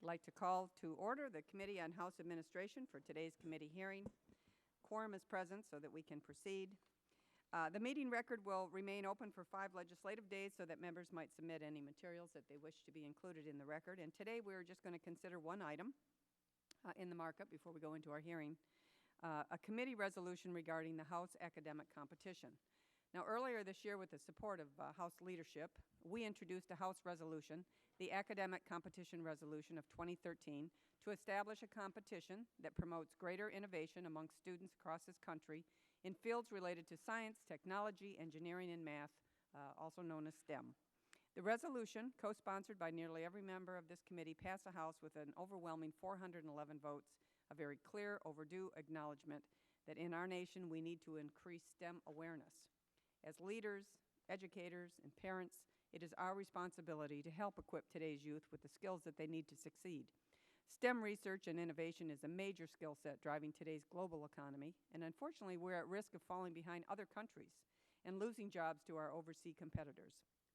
I'd like to call to order the Committee on House Administration for today's committee hearing. Quorum is present so that we can proceed. The meeting record will remain open for 5 legislative days so that members might submit any materials that they wish to be included in the record. And today we're just going to consider one item in the markup before we go into our hearing, a committee resolution regarding the House academic competition. Now, earlier this year, with the support of House leadership, we introduced a House resolution, the Academic Competition Resolution of 2013, to establish a competition that promotes greater innovation among students across this country in fields related to science, technology, engineering, and math, also known as STEM. The resolution, co-sponsored by nearly every member of this committee, passed the House with an overwhelming 411 votes, a very clear, overdue acknowledgement that in our nation we need to increase STEM awareness. As leaders, educators, and parents, it is our responsibility to help equip today's youth with the skills that they need to succeed. STEM research and innovation is a major skill set driving today's global economy, and unfortunately we're at risk of falling behind other countries and losing jobs to our overseas competitors.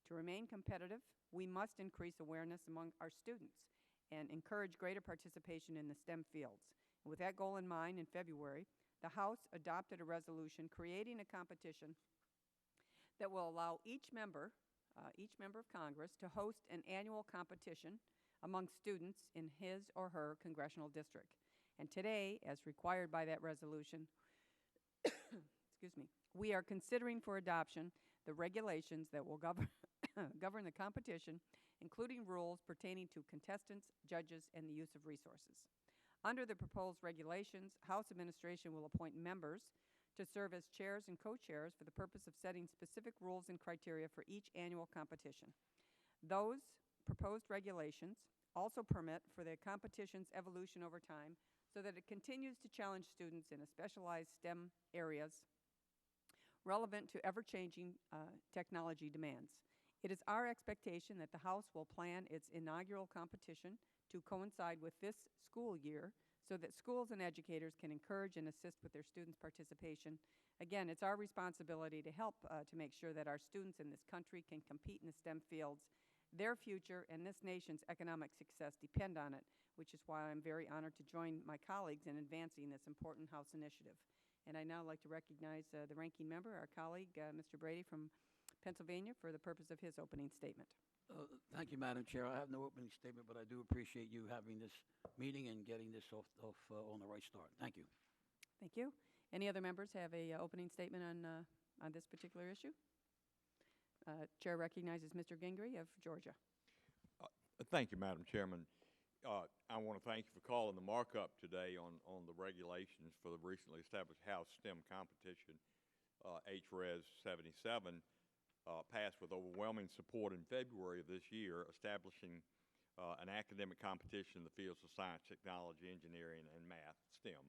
To remain competitive, we must increase awareness among our students and encourage greater participation in the STEM fields. And with that goal in mind, in February, the House adopted a resolution creating a competition that will allow each member of Congress to host an annual competition among students in his or her congressional district. And today, as required by that resolution, excuse me, we are considering for adoption the regulations that will govern the competition, including rules pertaining to contestants, judges, and the use of resources. Under the proposed regulations, House administration will appoint members to serve as chairs and co-chairs for the purpose of setting specific rules and criteria for each annual competition. Those proposed regulations also permit for the competition's evolution over time so that it continues to challenge students in a specialized STEM areas relevant to ever-changing technology demands. It is our expectation that the House will plan its inaugural competition to coincide with this school year so that schools and educators can encourage and assist with their students' participation. Again, it's our responsibility to help to make sure that our students in this country can compete in the STEM fields. Their future and this nation's economic success depend on it, which is why I'm very honored to join my colleagues in advancing this important House initiative. And I now like to recognize the ranking member, our colleague, Mr. Brady from Pennsylvania, for the purpose of his opening statement. Thank you, Madam Chair. I have no opening statement, but I do appreciate you having this meeting and getting this off on the right start. Thank you. Thank you. Any other members have a opening statement on this particular issue? Chair recognizes Mr. Gingrey of Georgia. Thank you, Madam Chairman. I want to thank you for calling the markup today on the regulations for the recently established House STEM competition, HRES 77. Passed with overwhelming support in February of this year, establishing an academic competition in the fields of science, technology, engineering, and math, STEM,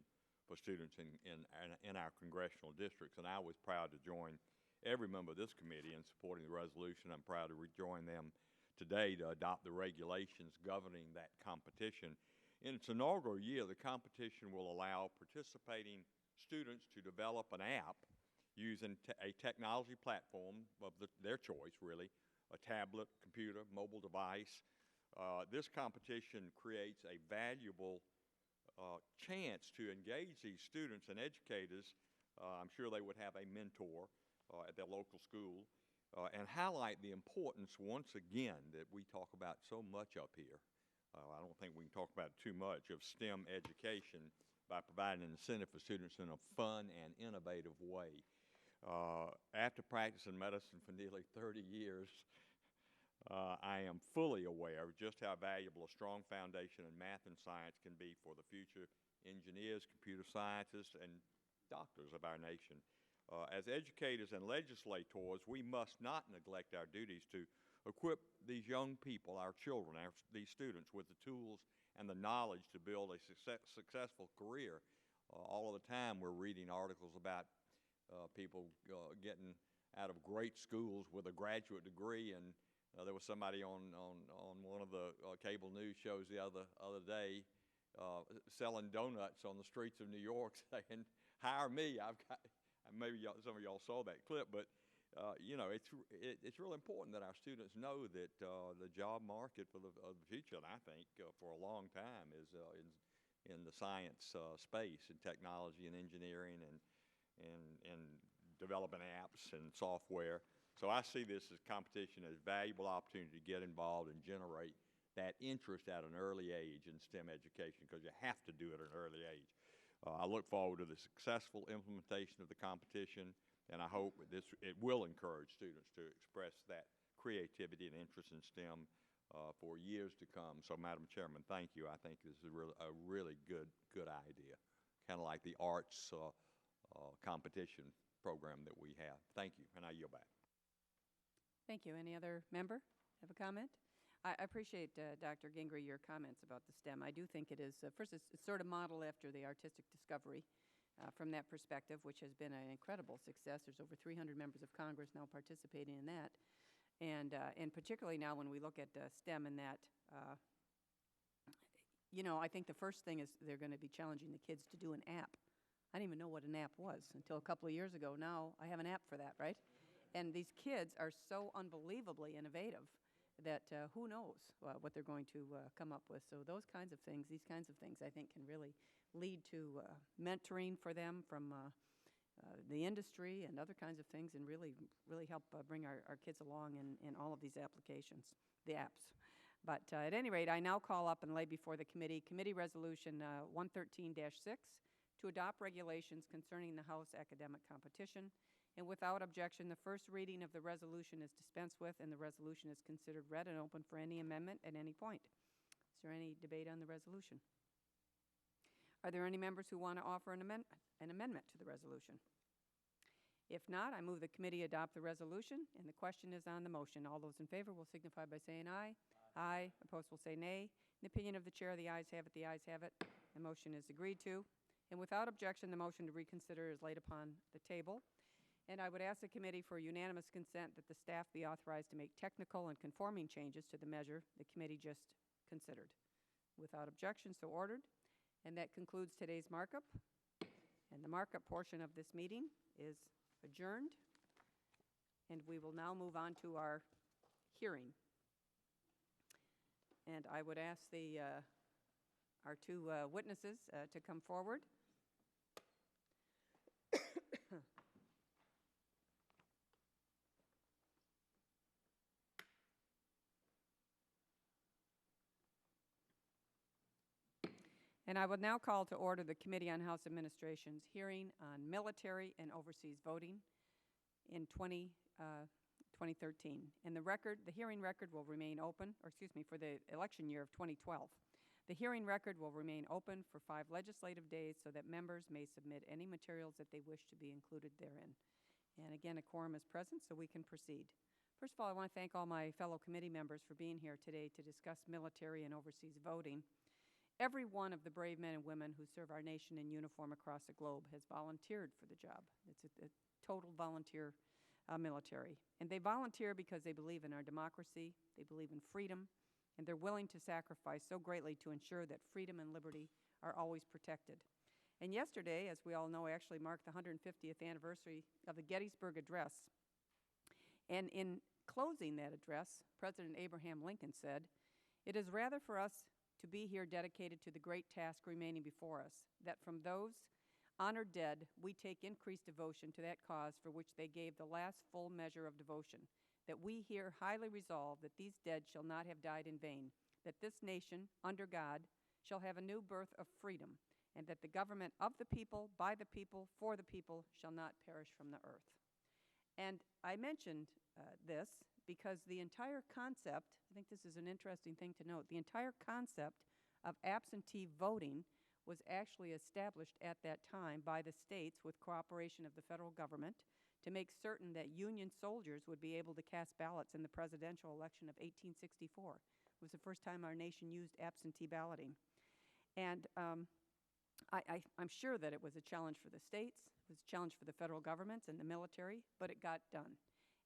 for students in our congressional districts. And I was proud to join every member of this committee in supporting the resolution. I'm proud to rejoin them today to adopt the regulations governing that competition. In its inaugural year, the competition will allow participating students to develop an app using a technology platform of their choice, really, a tablet, computer, mobile device. This competition creates a valuable chance to engage these students and educators. I'm sure they would have a mentor at their local school and highlight the importance, once again, that we talk about so much up here. I don't think we can talk about it too much, of STEM education by providing an incentive for students in a fun and innovative way. After practicing medicine for nearly 30 years, I am fully aware of just how valuable a strong foundation in math and science can be for the future engineers, computer scientists, and doctors of our nation. As educators and legislators, we must not neglect our duties to equip these young people, our children, these students, with the tools and the knowledge to build a successful career. All of the time we're reading articles about people getting out of great schools with a graduate degree, and there was somebody on one of the cable news shows the other day selling donuts on the streets of New York, saying, "Hire me. I've got." Maybe some of y'all saw that clip, but it's real important that our students know that the job market of the future, and I think for a long time, is in the science space and technology and engineering and developing apps and software. So I see this as competition as a valuable opportunity to get involved and generate that interest at an early age in STEM education, because you have to do it at an early age. I look forward to the successful implementation of the competition, and I hope it will encourage students to express that creativity and interest in STEM for years to come. So, Madam Chairman, thank you. I think this is a really good idea, kind of like the arts competition program that we have. Thank you, and I yield back. Thank you. Any other member have a comment? I appreciate, Dr. Gingrey, your comments about the STEM. I do think it is, first, it's sort of modeled after the artistic discovery from that perspective, which has been an incredible success. There's over 300 members of Congress now participating in that. And particularly now when we look at STEM and that, I think the first thing is they're going to be challenging the kids to do an app. I didn't even know what an app was until a couple of years ago. Now I have an app for that, right? And these kids are so unbelievably innovative that who knows what they're going to come up with. So those kinds of things, these kinds of things, I think can really lead to mentoring for them from the industry and other kinds of things, and really help bring our kids along in all of these applications, the apps. But at any rate, I now call up and lay before the Committee Resolution 113-6 to adopt regulations concerning the House academic competition. And without objection, the first reading of the resolution is dispensed with, and the resolution is considered read and open for any amendment at any point. Is there any debate on the resolution? Are there any members who want to offer an amendment to the resolution? If not, I move the committee adopt the resolution, and the question is on the motion. All those in favor will signify by saying aye. Aye. Opposed will say nay. In the opinion of the chair, the ayes have it. The ayes have it. The motion is agreed to. And without objection, the motion to reconsider is laid upon the table. And I would ask the committee for unanimous consent that the staff be authorized to make technical and conforming changes to the measure the committee just considered. Without objection, so ordered. And that concludes today's markup. And the markup portion of this meeting is adjourned. And we will now move on to our hearing. And I would ask our two witnesses to come forward. And I would now call to order the Committee on House Administration's hearing on military and overseas voting in 2013. And the hearing record will remain open, for the election year of 2012. The hearing record will remain open for 5 legislative days so that members may submit any materials that they wish to be included therein. And again, a quorum is present, so we can proceed. First of all, I want to thank all my fellow committee members for being here today to discuss military and overseas voting. Every one of the brave men and women who serve our nation in uniform across the globe has volunteered for the job. It's a total volunteer military. And they volunteer because they believe in our democracy, they believe in freedom, and they're willing to sacrifice so greatly to ensure that freedom and liberty are always protected. And yesterday, as we all know, actually marked the 150th anniversary of the Gettysburg Address. And in closing that address, President Abraham Lincoln said, "It is rather for us to be here dedicated to the great task remaining before us, that from those honored dead we take increased devotion to that cause for which they gave the last full measure of devotion, that we here highly resolve that these dead shall not have died in vain, that this nation, under God, shall have a new birth of freedom, and that the government of the people, by the people, for the people, shall not perish from the earth." And I mentioned this because the entire concept, I think this is an interesting thing to note, the entire concept of absentee voting was actually established at that time by the states with cooperation of the federal government to make certain that Union soldiers would be able to cast ballots in the presidential election of 1864. It was the first time our nation used absentee balloting. And I'm sure that it was a challenge for the states, it was a challenge for the federal governments and the military, but it got done.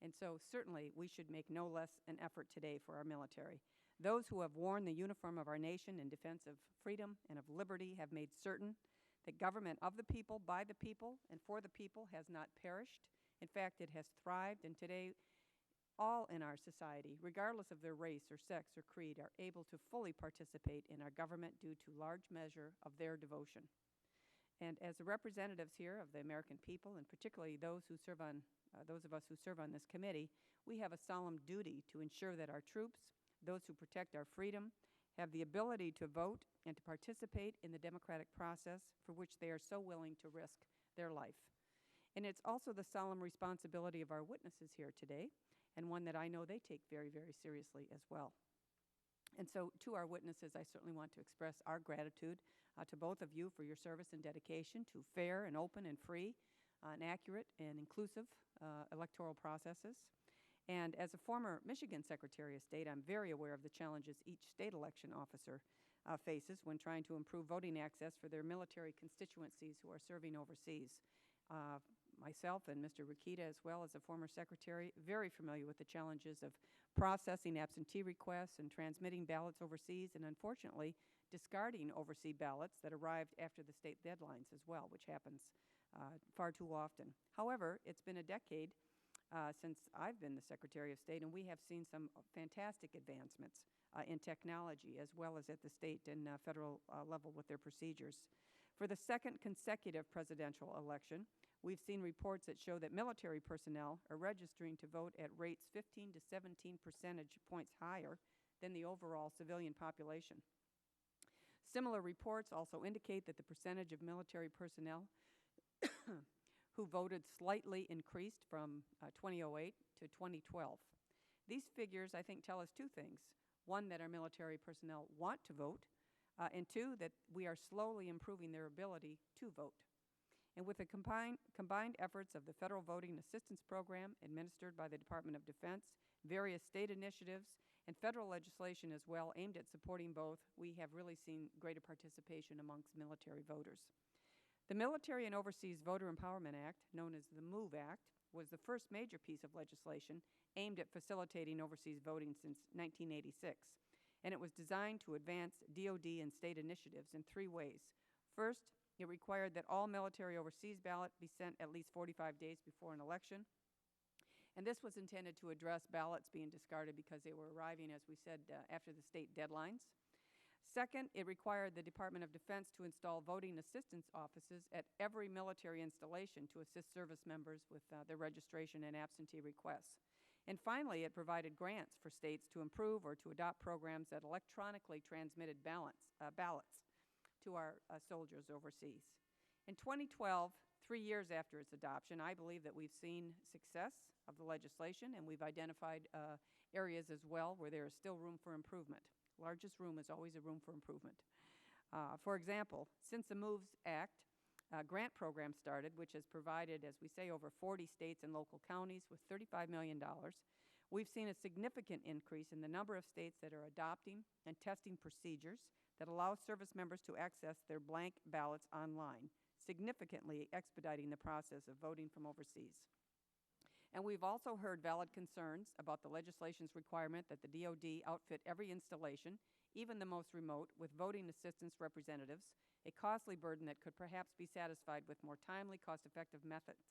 And so certainly we should make no less an effort today for our military. Those who have worn the uniform of our nation in defense of freedom and of liberty have made certain that government of the people, by the people, and for the people has not perished, In fact, it has thrived, and today all in our society, regardless of their race or sex or creed, are able to fully participate in our government due to large measure of their devotion. And as the representatives here of the American people, and particularly those of us who serve on this committee, we have a solemn duty to ensure that our troops, those who protect our freedom, have the ability to vote and to participate in the democratic process for which they are so willing to risk their life. And it's also the solemn responsibility of our witnesses here today, and one that I know they take very, very seriously as well. And so to our witnesses, I certainly want to express our gratitude to both of you for your service and dedication to fair and open and free and accurate and inclusive electoral processes. And as a former Michigan Secretary of State, I'm very aware of the challenges each state election officer faces when trying to improve voting access for their military constituencies who are serving overseas. Myself and Mr. Rikita, as well as a former secretary, very familiar with the challenges of processing absentee requests and transmitting ballots overseas, and unfortunately discarding overseas ballots that arrived after the state deadlines as well, which happens far too often. However, it's been a decade since I've been the Secretary of State, and we have seen some fantastic advancements in technology, as well as at the state and federal level with their procedures. For the second consecutive presidential election, we've seen reports that show that military personnel are registering to vote at rates 15 to 17 percentage points higher than the overall civilian population. Similar reports also indicate that the percentage of military personnel who voted slightly increased from 2008 to 2012. These figures, I think, tell us two things. One, that our military personnel want to vote, and two, that we are slowly improving their ability to vote. And with the combined efforts of the Federal Voting Assistance Program administered by the Department of Defense, various state initiatives, and federal legislation as well aimed at supporting both, we have really seen greater participation amongst military voters. The Military and Overseas Voter Empowerment Act, known as the MOVE Act, was the first major piece of legislation aimed at facilitating overseas voting since 1986. And it was designed to advance DoD and state initiatives in three ways. First, it required that all military overseas ballots be sent at least 45 days before an election. And this was intended to address ballots being discarded because they were arriving, as we said, after the state deadlines. Second, it required the Department of Defense to install voting assistance offices at every military installation to assist service members with their registration and absentee requests. And finally, it provided grants for states to improve or to adopt programs that electronically transmitted ballots to our soldiers overseas. In 2012, 3 years after its adoption, I believe that we've seen success of the legislation, and we've identified areas as well where there is still room for improvement. Largest room is always a room for improvement. For example, since the MOVES Act grant program started, which has provided, as we say, over 40 states and local counties with $35 million, we've seen a significant increase in the number of states that are adopting and testing procedures that allow service members to access their blank ballots online, significantly expediting the process of voting from overseas. And we've also heard valid concerns about the legislation's requirement that the DoD outfit every installation, even the most remote, with voting assistance representatives, a costly burden that could perhaps be satisfied with more timely, cost-effective methods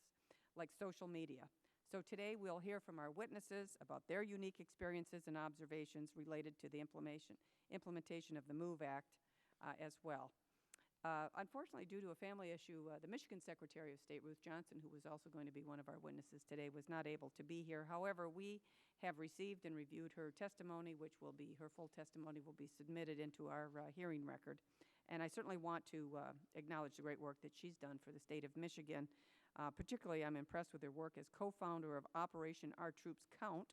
like social media. So today we'll hear from our witnesses about their unique experiences and observations related to the implementation of the MOVE Act as well. Unfortunately, due to a family issue, the Michigan Secretary of State, Ruth Johnson, who was also going to be one of our witnesses today, was not able to be here. However, we have received and reviewed her testimony, which will be, her full testimony will be submitted into our hearing record. And I certainly want to acknowledge the great work that she's done for the state of Michigan. Particularly, I'm impressed with her work as co-founder of Operation Our Troops Count,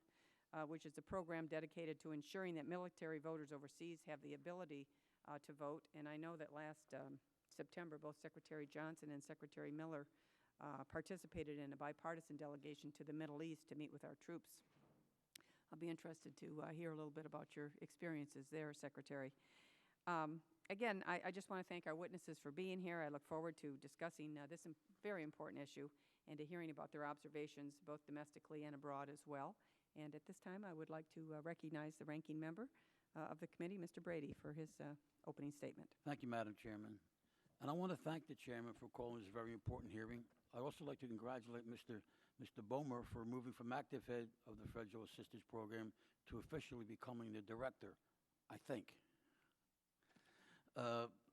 which is a program dedicated to ensuring that military voters overseas have the ability to vote. And I know that last September, both Secretary Johnson and Secretary Miller participated in a bipartisan delegation to the Middle East to meet with our troops. I'll be interested to hear a little bit about your experiences there, Secretary. Again, I just want to thank our witnesses for being here. I look forward to discussing this very important issue and to hearing about their observations both domestically and abroad as well. And at this time, I would like to recognize the ranking member of the committee, Mr. Brady, for his opening statement. Thank you, Madam Chairman. And I want to thank the chairman for calling this very important hearing. I'd also like to congratulate Mr. Bomer for moving from active head of the Federal Assistance Program to officially becoming the director, I think.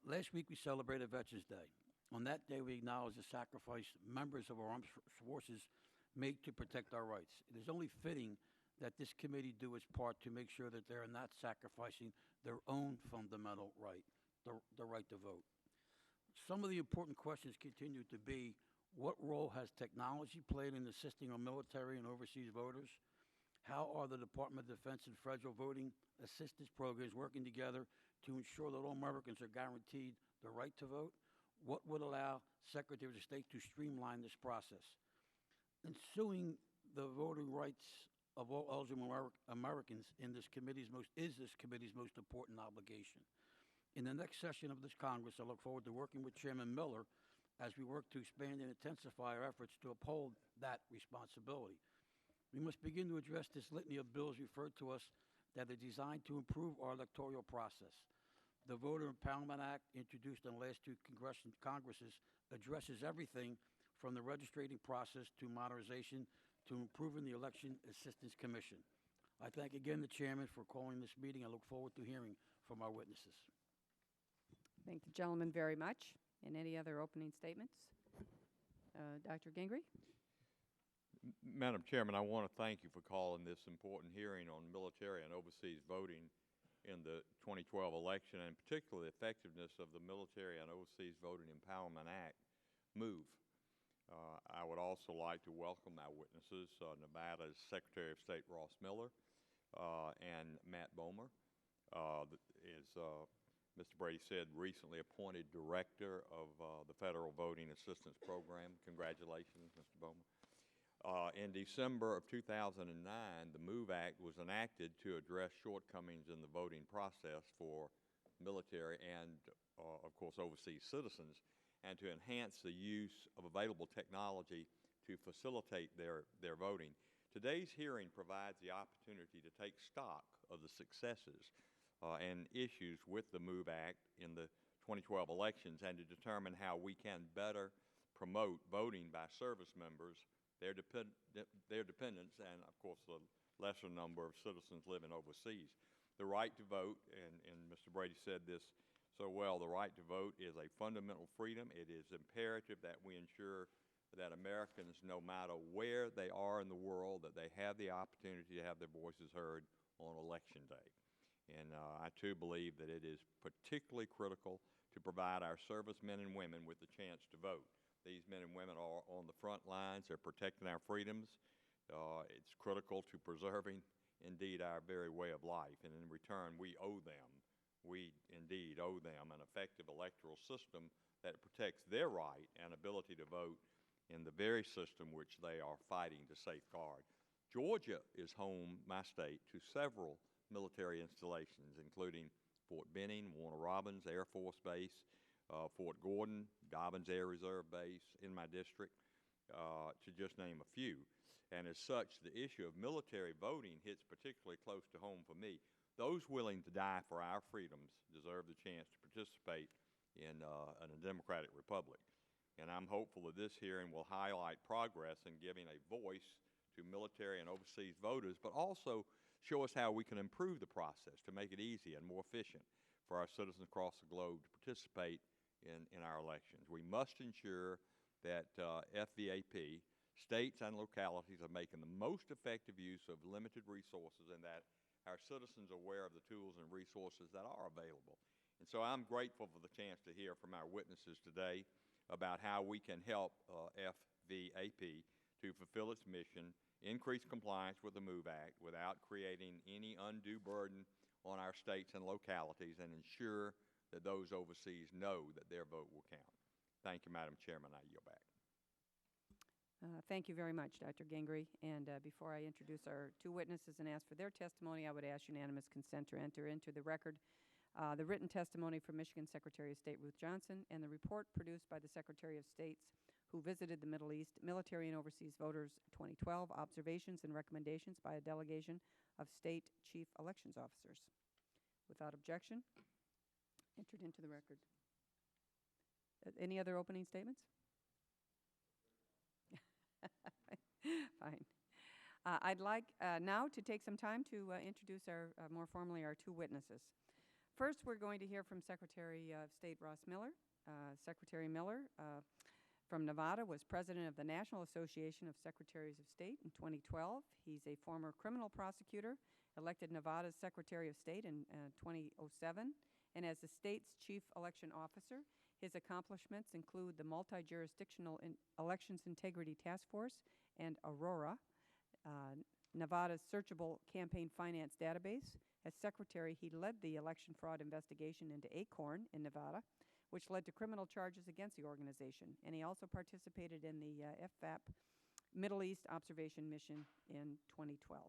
Last week, we celebrated Veterans Day. On that day, we acknowledge the sacrifice members of our armed forces make to protect our rights. It is only fitting that this committee do its part to make sure that they are not sacrificing their own fundamental right, the right to vote. Some of the important questions continue to be, what role has technology played in assisting our military and overseas voters? How are the Department of Defense and federal voting assistance programs working together to ensure that all Americans are guaranteed the right to vote? What would allow Secretaries of State to streamline this process? Ensuing the voting rights of all eligible Americans is this committee's most important obligation. In the next session of this Congress, I look forward to working with Chairman Miller as we work to expand and intensify our efforts to uphold that responsibility. We must begin to address this litany of bills referred to us that are designed to improve our electoral process. The Voter Empowerment Act, introduced in the last two Congresses, addresses everything from the registrating process to modernization to improving the Election Assistance Commission. I thank again the chairman for calling this meeting. I look forward to hearing from our witnesses. Thank the gentleman very much. And any other opening statements? Dr. Gingrey? Madam Chairman, I want to thank you for calling this important hearing on military and overseas voting in the 2012 election, and particularly the effectiveness of the Military and Overseas Voting Empowerment Act move. I would also like to welcome our witnesses, Nevada's Secretary of State Ross Miller and Matt Bomer, Mr. Brady said, recently appointed Director of the Federal Voting Assistance Program. Congratulations, Mr. Bomer. In December of 2009, the MOVE Act was enacted to address shortcomings in the voting process for military and, of course, overseas citizens, and to enhance the use of available technology to facilitate their voting. Today's hearing provides the opportunity to take stock of the successes and issues with the MOVE Act in the 2012 elections, and to determine how we can better promote voting by service members, their dependents, and of course the lesser number of citizens living overseas. The right to vote, and Mr. Brady said this so well, the right to vote is a fundamental freedom. It is imperative that we ensure that Americans, no matter where they are in the world, that they have the opportunity to have their voices heard on Election Day. And I too believe that it is particularly critical to provide our servicemen and women with the chance to vote. These men and women are on the front lines. They're protecting our freedoms. It's critical to preserving, indeed, our very way of life. And in return, we indeed owe them an effective electoral system that protects their right and ability to vote in the very system which they are fighting to safeguard. Georgia is home, my state, to several military installations, including Fort Benning, Warner Robins Air Force Base, Fort Gordon, Dobbins Air Reserve Base in my district, to just name a few. And as such, the issue of military voting hits particularly close to home for me. Those willing to die for our freedoms deserve the chance to participate in a democratic republic. And I'm hopeful that this hearing will highlight progress in giving a voice to military and overseas voters, but also show us how we can improve the process to make it easy and more efficient for our citizens across the globe to participate in our elections. We must ensure that FVAP, states and localities, are making the most effective use of limited resources, and that our citizens are aware of the tools and resources that are available. And so I'm grateful for the chance to hear from our witnesses today about how we can help FVAP to fulfill its mission, increase compliance with the MOVE Act without creating any undue burden on our states and localities, and ensure that those overseas know that their vote will count. Thank you, Madam Chairman. I yield back. Thank you very much, Dr. Gingrey. And before I introduce our two witnesses and ask for their testimony, I would ask unanimous consent to enter into the record the written testimony from Michigan Secretary of State Ruth Johnson and the report produced by the Secretary of States who visited the Middle East, Military and Overseas Voters 2012, observations and recommendations by a delegation of state chief elections officers. Without objection, entered into the record. Any other opening statements? Fine. I'd like now to take some time to introduce more formally our two witnesses. First, we're going to hear from Secretary of State Ross Miller. Secretary Miller from Nevada was president of the National Association of Secretaries of State in 2012. He's a former criminal prosecutor, elected Nevada's Secretary of State in 2007, and as the state's chief election officer, his accomplishments include the multi-jurisdictional Elections Integrity Task Force and Aurora, Nevada's searchable campaign finance database. As secretary, he led the election fraud investigation into Acorn in Nevada, which led to criminal charges against the organization. And he also participated in the FFAP Middle East Observation Mission in 2012.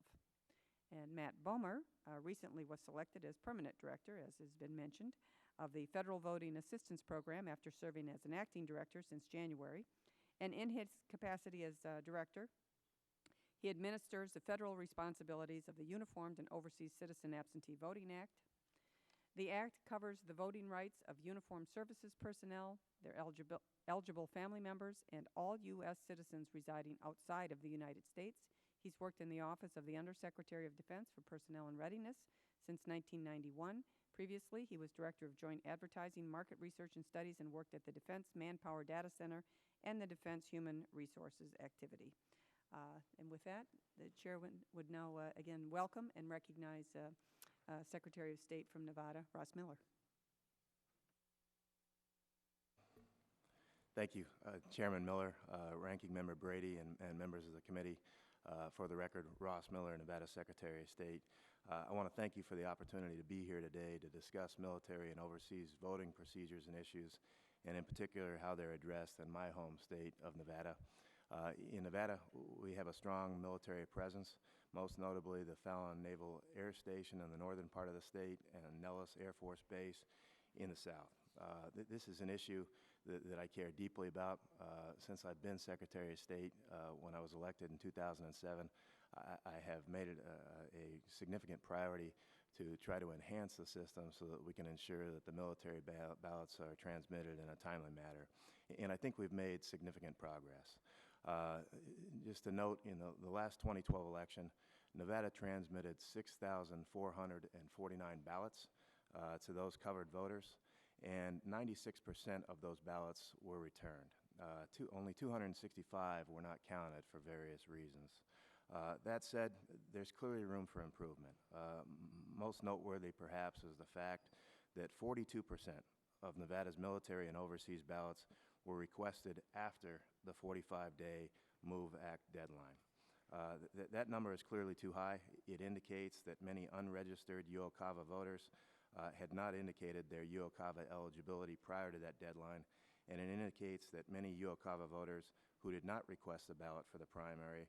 And Matt Bomer recently was selected as permanent director, as has been mentioned, of the Federal Voting Assistance Program after serving as an acting director since January. And in his capacity as director, he administers the federal responsibilities of the Uniformed and Overseas Citizen Absentee Voting Act. The act covers the voting rights of uniformed services personnel, their eligible family members, and all U.S. citizens residing outside of the United States. He's worked in the Office of the Undersecretary of Defense for Personnel and Readiness since 1991. Previously, he was Director of Joint Advertising, Market Research and Studies, and worked at the Defense Manpower Data Center and the Defense Human Resources Activity. And with that, the chair would now again welcome and recognize Secretary of State from Nevada, Ross Miller. Thank you, Chairman Miller, Ranking Member Brady, and members of the committee. For the record, Ross Miller, Nevada Secretary of State. I want to thank you for the opportunity to be here today to discuss military and overseas voting procedures and issues, and in particular how they're addressed in my home state of Nevada. In Nevada, we have a strong military presence, most notably the Fallon Naval Air Station in the northern part of the state and Nellis Air Force Base in the south. This is an issue that I care deeply about. Since I've been Secretary of State when I was elected in 2007, I have made it a significant priority to try to enhance the system so that we can ensure that the military ballots are transmitted in a timely manner. And I think we've made significant progress. Just to note, in the last 2012 election, Nevada transmitted 6,449 ballots to those covered voters, and 96% of those ballots were returned. Only 265 were not counted for various reasons. That said, there's clearly room for improvement. Most noteworthy, perhaps, is the fact that 42% of Nevada's military and overseas ballots were requested after the 45-day MOVE Act deadline. That number is clearly too high. It indicates that many unregistered UOCAVA voters had not indicated their UOCAVA eligibility prior to that deadline, and it indicates that many UOCAVA voters who did not request a ballot for the primary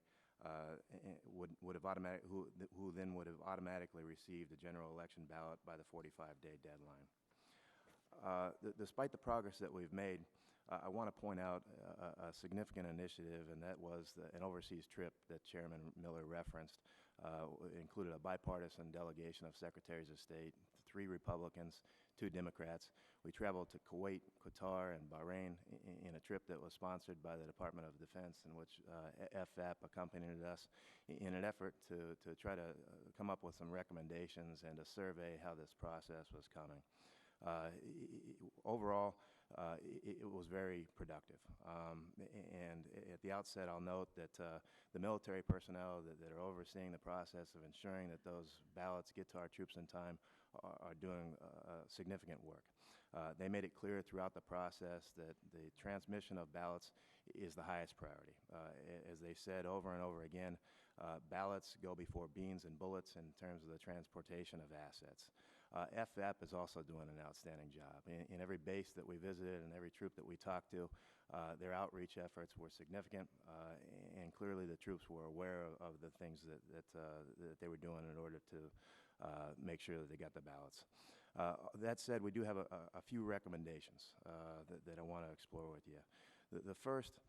who then would have automatically received a general election ballot by the 45-day deadline. Despite the progress that we've made, I want to point out a significant initiative, and that was an overseas trip that Chairman Miller referenced. Included a bipartisan delegation of Secretaries of State, 3 Republicans, 2 Democrats. We traveled to Kuwait, Qatar, and Bahrain in a trip that was sponsored by the Department of Defense, in which FFAP accompanied us in an effort to try to come up with some recommendations and to survey how this process was coming. Overall, it was very productive. And at the outset, I'll note that the military personnel that are overseeing the process of ensuring that those ballots get to our troops in time are doing significant work. They made it clear throughout the process that the transmission of ballots is the highest priority. As they said over and over again, ballots go before beans and bullets in terms of the transportation of assets. FFAP is also doing an outstanding job. In every base that we visited and every troop that we talked to, their outreach efforts were significant, and clearly the troops were aware of the things that they were doing in order to make sure that they got the ballots. That said, we do have a few recommendations that I want to explore with you. The first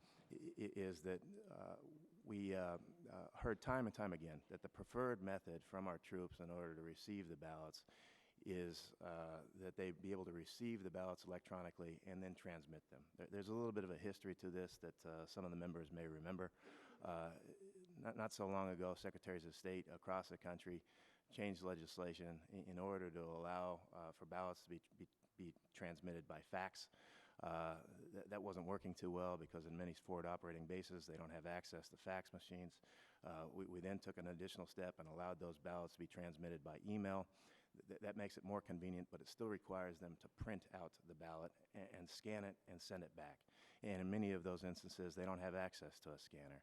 is that we heard time and time again that the preferred method from our troops in order to receive the ballots is that they be able to receive the ballots electronically and then transmit them. There's a little bit of a history to this that some of the members may remember. Not so long ago, secretaries of state across the country changed legislation in order to allow for ballots to be transmitted by fax. That wasn't working too well because in many forward operating bases, they don't have access to fax machines. We then took an additional step and allowed those ballots to be transmitted by email. That makes it more convenient, but it still requires them to print out the ballot and scan it and send it back. And in many of those instances, they don't have access to a scanner.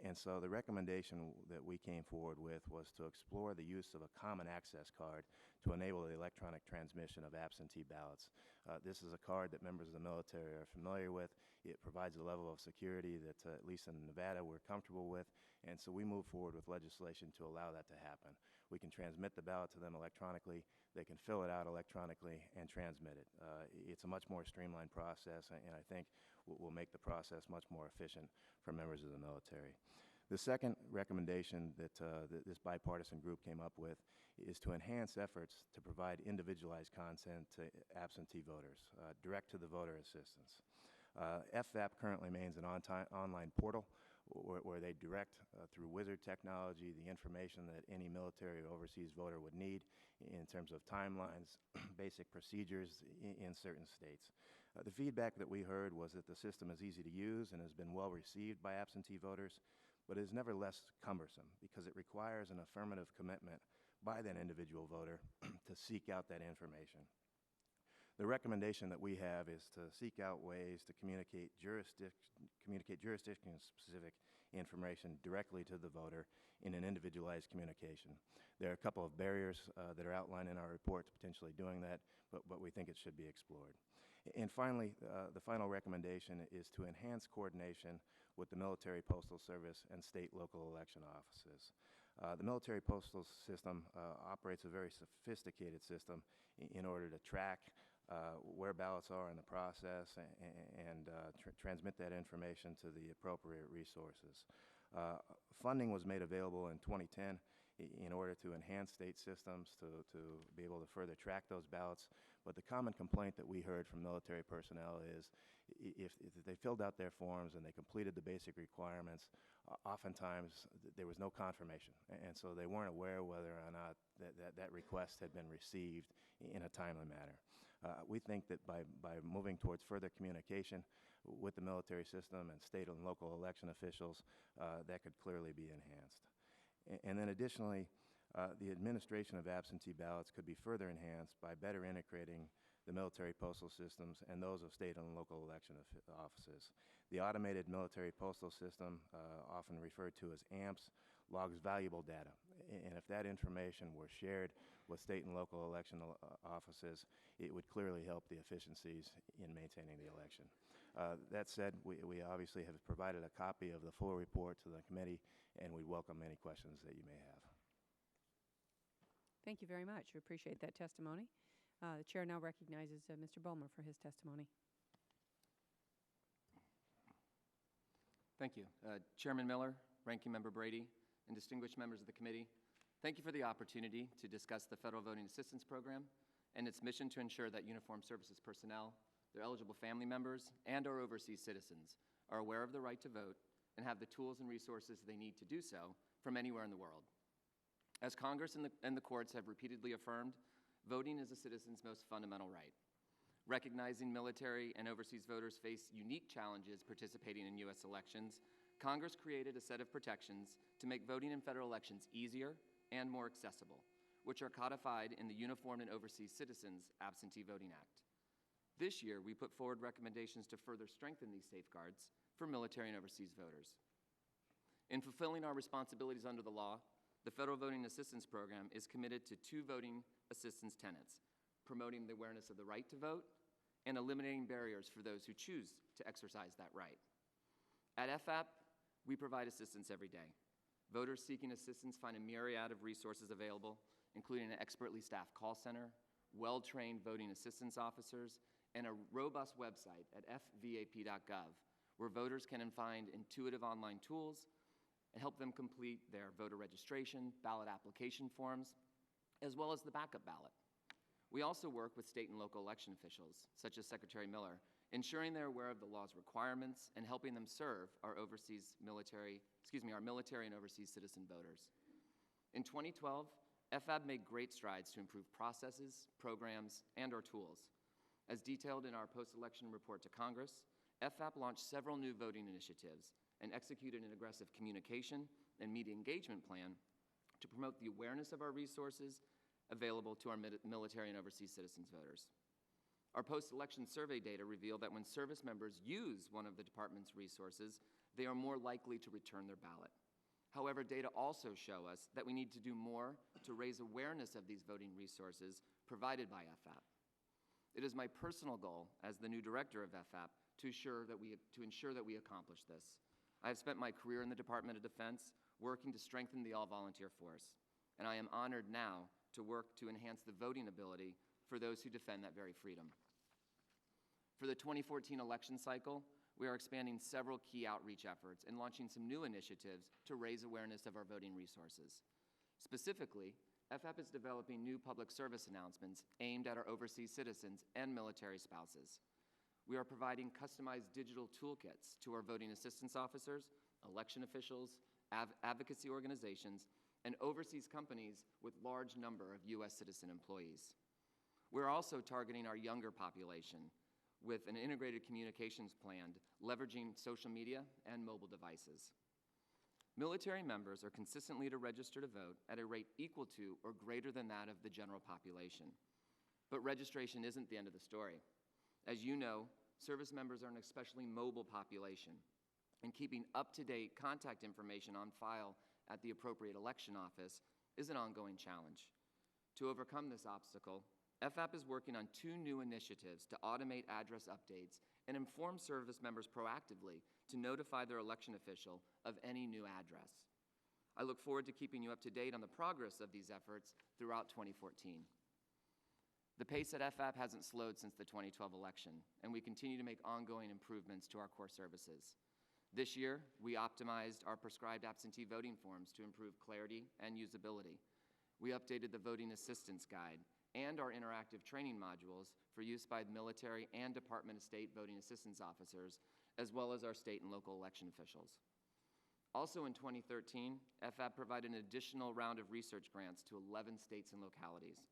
And so the recommendation that we came forward with was to explore the use of a common access card to enable the electronic transmission of absentee ballots. This is a card that members of the military are familiar with. It provides a level of security that, at least in Nevada, we're comfortable with. And so we move forward with legislation to allow that to happen. We can transmit the ballot to them electronically. They can fill it out electronically and transmit it. It's a much more streamlined process, and I think will make the process much more efficient for members of the military. The second recommendation that this bipartisan group came up with is to enhance efforts to provide individualized content to absentee voters, direct-to-the-voter assistance. FVAP currently remains an online portal where they direct through wizard technology the information that any military or overseas voter would need in terms of timelines, basic procedures in certain states. The feedback that we heard was that the system is easy to use and has been well received by absentee voters, but is never less cumbersome because it requires an affirmative commitment by that individual voter to seek out that information. The recommendation that we have is to seek out ways to communicate jurisdiction-specific information directly to the voter in an individualized communication. There are a couple of barriers that are outlined in our report to potentially doing that, but we think it should be explored. And finally, the final recommendation is to enhance coordination with the Military Postal Service and state local election offices. The military postal system operates a very sophisticated system in order to track where ballots are in the process and transmit that information to the appropriate resources. Funding was made available in 2010 in order to enhance state systems to be able to further track those ballots. But the common complaint that we heard from military personnel is if they filled out their forms and they completed the basic requirements, oftentimes there was no confirmation. And so they weren't aware whether or not that request had been received in a timely manner. We think that by moving towards further communication with the military system and state and local election officials, that could clearly be enhanced. And then additionally, the administration of absentee ballots could be further enhanced by better integrating the military postal systems and those of state and local election offices. The automated military postal system, often referred to as AMPS, logs valuable data. And if that information were shared with state and local election offices, it would clearly help the efficiencies in maintaining the election. That said, we obviously have provided a copy of the full report to the committee, and we welcome any questions that you may have. Thank you very much. We appreciate that testimony. The chair now recognizes Mr. Bulmer for his testimony. Thank you. Chairman Miller, Ranking Member Brady, and distinguished members of the committee, thank you for the opportunity to discuss the Federal Voting Assistance Program and its mission to ensure that uniformed services personnel, their eligible family members, and our overseas citizens are aware of the right to vote and have the tools and resources they need to do so from anywhere in the world. As Congress and the courts have repeatedly affirmed, voting is a citizen's most fundamental right. Recognizing military and overseas voters face unique challenges participating in U.S. elections, Congress created a set of protections to make voting in federal elections easier and more accessible, which are codified in the Uniformed and Overseas Citizens Absentee Voting Act. This year, we put forward recommendations to further strengthen these safeguards for military and overseas voters. In fulfilling our responsibilities under the law, the Federal Voting Assistance Program is committed to two voting assistance tenets: promoting the awareness of the right to vote and eliminating barriers for those who choose to exercise that right. At FVAP, we provide assistance every day. Voters seeking assistance find a myriad of resources available, including an expertly staffed call center, well-trained voting assistance officers, and a robust website at fvap.gov, where voters can find intuitive online tools and help them complete their voter registration, ballot application forms, as well as the backup ballot. We also work with state and local election officials, such as Secretary Miller, ensuring they're aware of the law's requirements and helping them serve our military and overseas citizen voters. In 2012, FAB made great strides to improve processes, programs, and our tools. As detailed in our post-election report to Congress, FAB launched several new voting initiatives and executed an aggressive communication and media engagement plan to promote the awareness of our resources available to our military and overseas citizens voters. Our post-election survey data revealed that when service members use one of the department's resources, they are more likely to return their ballot. However, data also show us that we need to do more to raise awareness of these voting resources provided by FAB. It is my personal goal as the new director of FAB to ensure that we accomplish this. I have spent my career in the Department of Defense working to strengthen the all-volunteer force, and I am honored now to work to enhance the voting ability for those who defend that very freedom. For the 2014 election cycle, we are expanding several key outreach efforts and launching some new initiatives to raise awareness of our voting resources. Specifically, FAB is developing new public service announcements aimed at our overseas citizens and military spouses. We are providing customized digital toolkits to our voting assistance officers, election officials, advocacy organizations, and overseas companies with large number of U.S. citizen employees. We're also targeting our younger population with an integrated communications plan leveraging social media and mobile devices. Military members are consistently to register to vote at a rate equal to or greater than that of the general population. But registration isn't the end of the story. As you know, service members are an especially mobile population, and keeping up-to-date contact information on file at the appropriate election office is an ongoing challenge. To overcome this obstacle, FAB is working on 2 new initiatives to automate address updates and inform service members proactively to notify their election official of any new address. I look forward to keeping you up to date on the progress of these efforts throughout 2014. The pace at FAB hasn't slowed since the 2012 election, and we continue to make ongoing improvements to our core services. This year, we optimized our prescribed absentee voting forms to improve clarity and usability. We updated the voting assistance guide and our interactive training modules for use by military and Department of State voting assistance officers, as well as our state and local election officials. Also in 2013, FAB provided an additional round of research grants to 11 states and localities.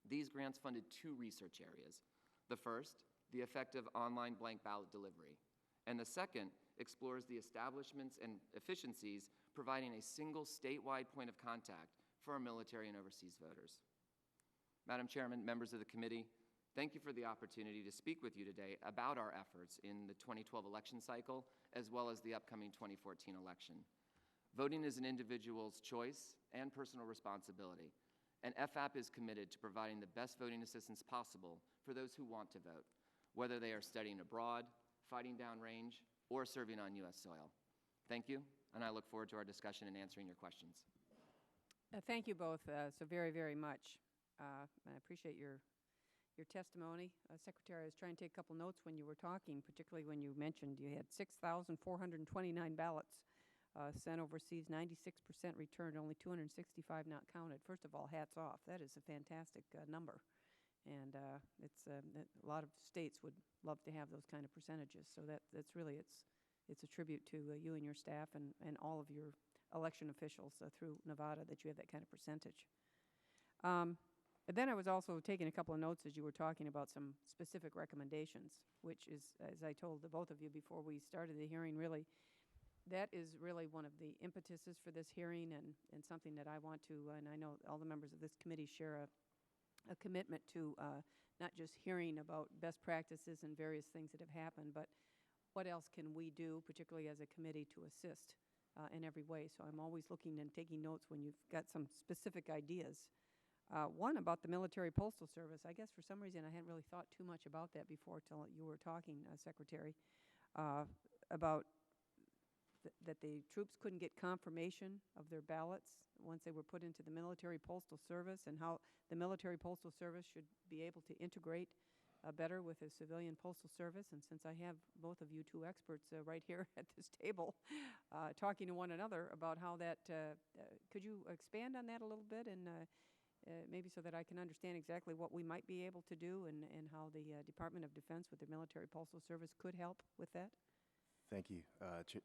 These grants funded 2 research areas. The first, the effect of online blank ballot delivery, and the second explores the establishments and efficiencies providing a single statewide point of contact for our military and overseas voters. Madam Chairman, members of the committee, thank you for the opportunity to speak with you today about our efforts in the 2012 election cycle, as well as the upcoming 2014 election. Voting is an individual's choice and personal responsibility, and FAB is committed to providing the best voting assistance possible for those who want to vote, whether they are studying abroad, fighting downrange, or serving on U.S. soil. Thank you, and I look forward to our discussion and answering your questions. Thank you both so very, very much. I appreciate your testimony. Secretary, I was trying to take a couple notes when you were talking, particularly when you mentioned you had 6,429 ballots sent overseas, 96% returned, only 265 not counted. First of all, hats off. That is a fantastic number. And it's a lot of states would love to have those kind of percentages. So that's really, it's a tribute to you and your staff and all of your election officials through Nevada that you have that kind of percentage. And then I was also taking a couple of notes as you were talking about some specific recommendations, which is, as I told the both of you before we started the hearing, really, that is really one of the impetuses for this hearing and something that I want to, and I know all the members of this committee share a commitment to not just hearing about best practices and various things that have happened, but what else can we do, particularly as a committee, to assist in every way. So I'm always looking and taking notes when you've got some specific ideas. One about the Military Postal Service. I guess for some reason I hadn't really thought too much about that before till you were talking, Secretary, about that the troops couldn't get confirmation of their ballots once they were put into the Military Postal Service, and how the Military Postal Service should be able to integrate better with the civilian postal service. And since I have both of you 2 experts right here at this table talking to one another about how that, could you expand on that a little bit and maybe so that I can understand exactly what we might be able to do and how the Department of Defense with the Military Postal Service could help with that? Thank you,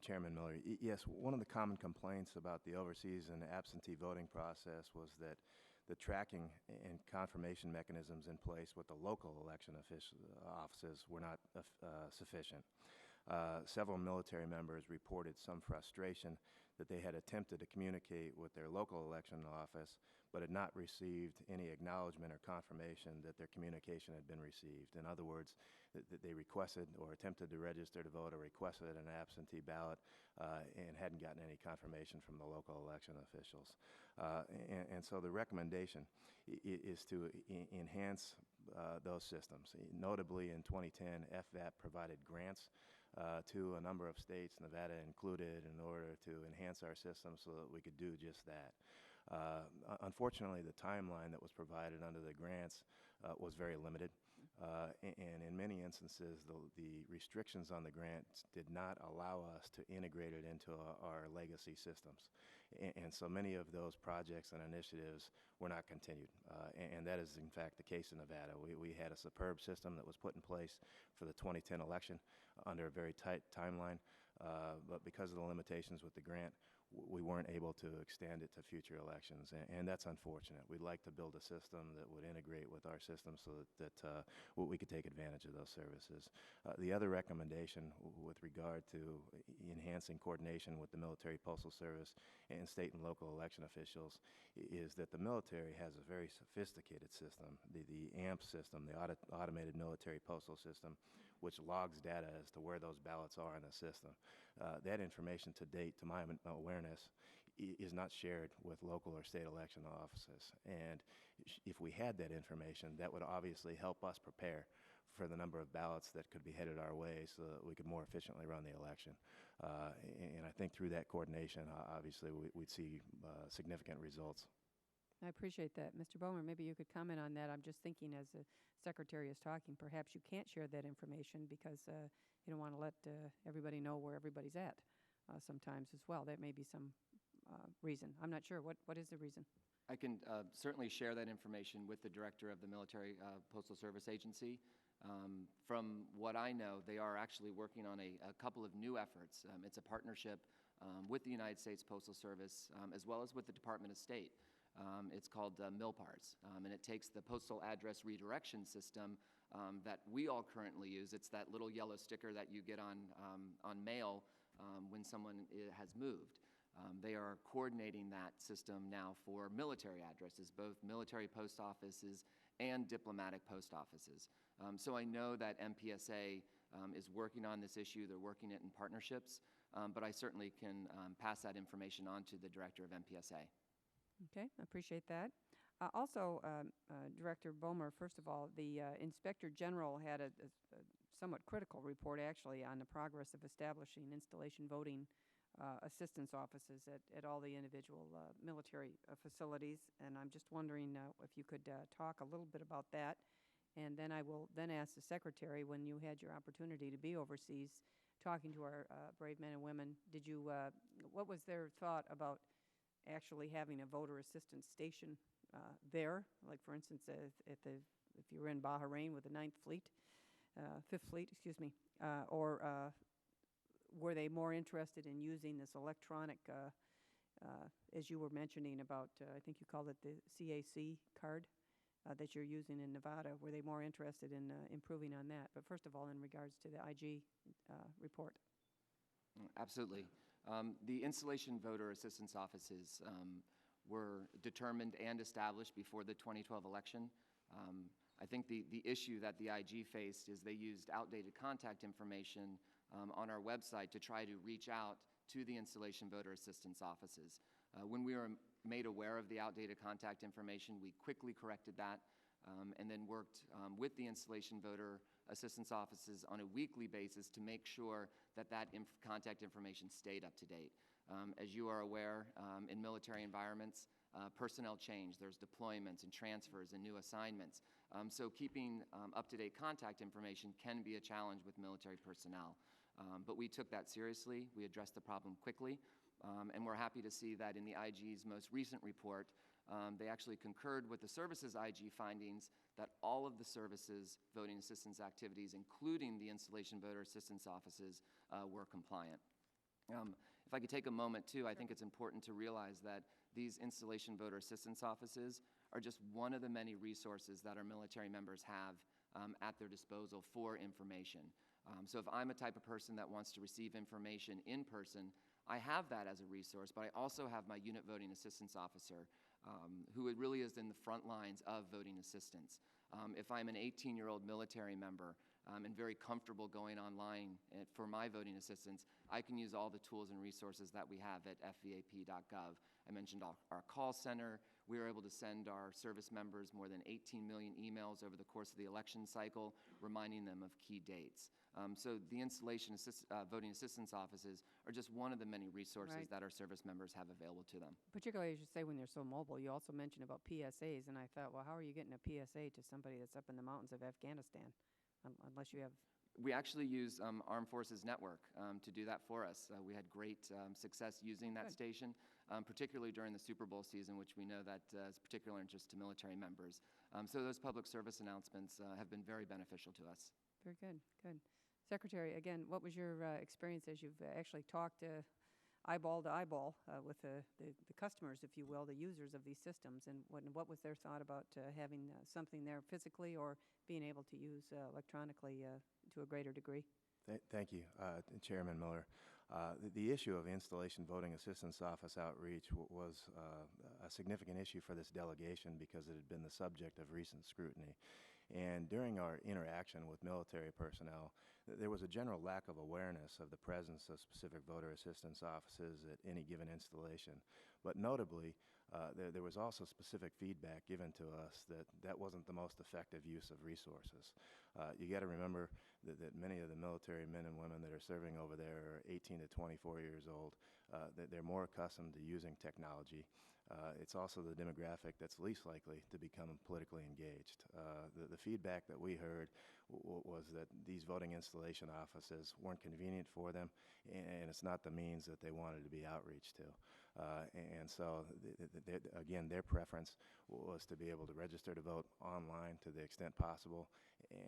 Chairman Miller. Yes, one of the common complaints about the overseas and absentee voting process was that the tracking and confirmation mechanisms in place with the local election offices were not sufficient. Several military members reported some frustration that they had attempted to communicate with their local election office, but had not received any acknowledgement or confirmation that their communication had been received. In other words, that they requested or attempted to register to vote or requested an absentee ballot and hadn't gotten any confirmation from the local election officials. And so the recommendation is to enhance those systems. Notably, in 2010, FVAP provided grants to a number of states, Nevada included, in order to enhance our system so that we could do just that. Unfortunately, the timeline that was provided under the grants was very limited. And in many instances, the restrictions on the grants did not allow us to integrate it into our legacy systems. And so many of those projects and initiatives were not continued. And that is, in fact, the case in Nevada. We had a superb system that was put in place for the 2010 election under a very tight timeline. But because of the limitations with the grant, we weren't able to extend it to future elections, and that's unfortunate. We'd like to build a system that would integrate with our system so that we could take advantage of those services. The other recommendation with regard to enhancing coordination with the Military Postal Service and state and local election officials is that the military has a very sophisticated system, the AMP system, the Automated Military Postal System, which logs data as to where those ballots are in the system. That information to date, to my awareness, is not shared with local or state election offices. And if we had that information, that would obviously help us prepare for the number of ballots that could be headed our way so that we could more efficiently run the election. And I think through that coordination, obviously, we'd see significant results. I appreciate that. Mr. Bomer, maybe you could comment on that. I'm just thinking as the Secretary is talking, perhaps you can't share that information because you don't want to let everybody know where everybody's at sometimes as well. That may be some reason. I'm not sure. What is the reason? I can certainly share that information with the Director of the Military Postal Service Agency. From what I know, they are actually working on a couple of new efforts. It's a partnership with the United States Postal Service as well as with the Department of State. It's called MILPARS, and it takes the postal address redirection system that we all currently use. It's that little yellow sticker that you get on mail when someone has moved. They are coordinating that system now for military addresses, both military post offices and diplomatic post offices. So I know that MPSA is working on this issue. They're working it in partnerships, but I certainly can pass that information on to the Director of MPSA. Okay, I appreciate that. Also, Director Bomer, first of all, the Inspector General had a somewhat critical report, actually, on the progress of establishing installation voting assistance offices at all the individual military facilities. And I'm just wondering if you could talk a little bit about that. And then I will then ask the Secretary, when you had your opportunity to be overseas talking to our brave men and women, what was their thought about actually having a voter assistance station there, like for instance, if you were in Bahrain with the 9th Fleet, 5th Fleet, excuse me, or were they more interested in using this electronic, as you were mentioning about, I think you called it the CAC card that you're using in Nevada? Were they more interested in improving on that? But first of all, in regards to the IG report. Absolutely. The installation voter assistance offices were determined and established before the 2012 election. I think the issue that the IG faced is they used outdated contact information on our website to try to reach out to the installation voter assistance offices. When we were made aware of the outdated contact information, we quickly corrected that and then worked with the installation voter assistance offices on a weekly basis to make sure that contact information stayed up to date. As you are aware, in military environments, personnel change. There's deployments and transfers and new assignments. So keeping up-to-date contact information can be a challenge with military personnel. But we took that seriously. We addressed the problem quickly. And we're happy to see that in the IG's most recent report, They actually concurred with the services IG findings that all of the services voting assistance activities, including the installation voter assistance offices, were compliant. If I could take a moment, too, I think it's important to realize that these installation voter assistance offices are just one of the many resources that our military members have at their disposal for information. So if I'm a type of person that wants to receive information in person, I have that as a resource, but I also have my unit voting assistance officer, who really is in the front lines of voting assistance. If I'm an 18-year-old military member and very comfortable going online for my voting assistance, I can use all the tools and resources that we have at fvap.gov. I mentioned our call center. We were able to send our service members more than 18 million emails over the course of the election cycle, reminding them of key dates. So the installation voting assistance offices are just one of the many resources that our service members have available to them. Particularly, as you say, when they're so mobile. You also mentioned about PSAs, and I thought, well, how are you getting a PSA to somebody that's up in the mountains of Afghanistan, unless you have... We actually use Armed Forces Network to do that for us. We had great success using that station, particularly during the Super Bowl season, which we know that is of particular interest to military members. So those public service announcements have been very beneficial to us. Very good, good. Secretary, again, what was your experience as you've actually talked eyeball to eyeball with the customers, if you will, the users of these systems, and what was their thought about having something there physically or being able to use electronically to a greater degree? Thank you, Chairman Miller. The issue of installation voting assistance office outreach was a significant issue for this delegation because it had been the subject of recent scrutiny. And during our interaction with military personnel, there was a general lack of awareness of the presence of specific voter assistance offices at any given installation. But notably, there was also specific feedback given to us that that wasn't the most effective use of resources. You got to remember that many of the military men and women that are serving over there are 18 to 24 years old. That they're more accustomed to using technology. It's also the demographic that's least likely to become politically engaged. The feedback that we heard was that these voting installation offices weren't convenient for them, and it's not the means that they wanted to be outreached to. And so, again, their preference was to be able to register to vote online to the extent possible,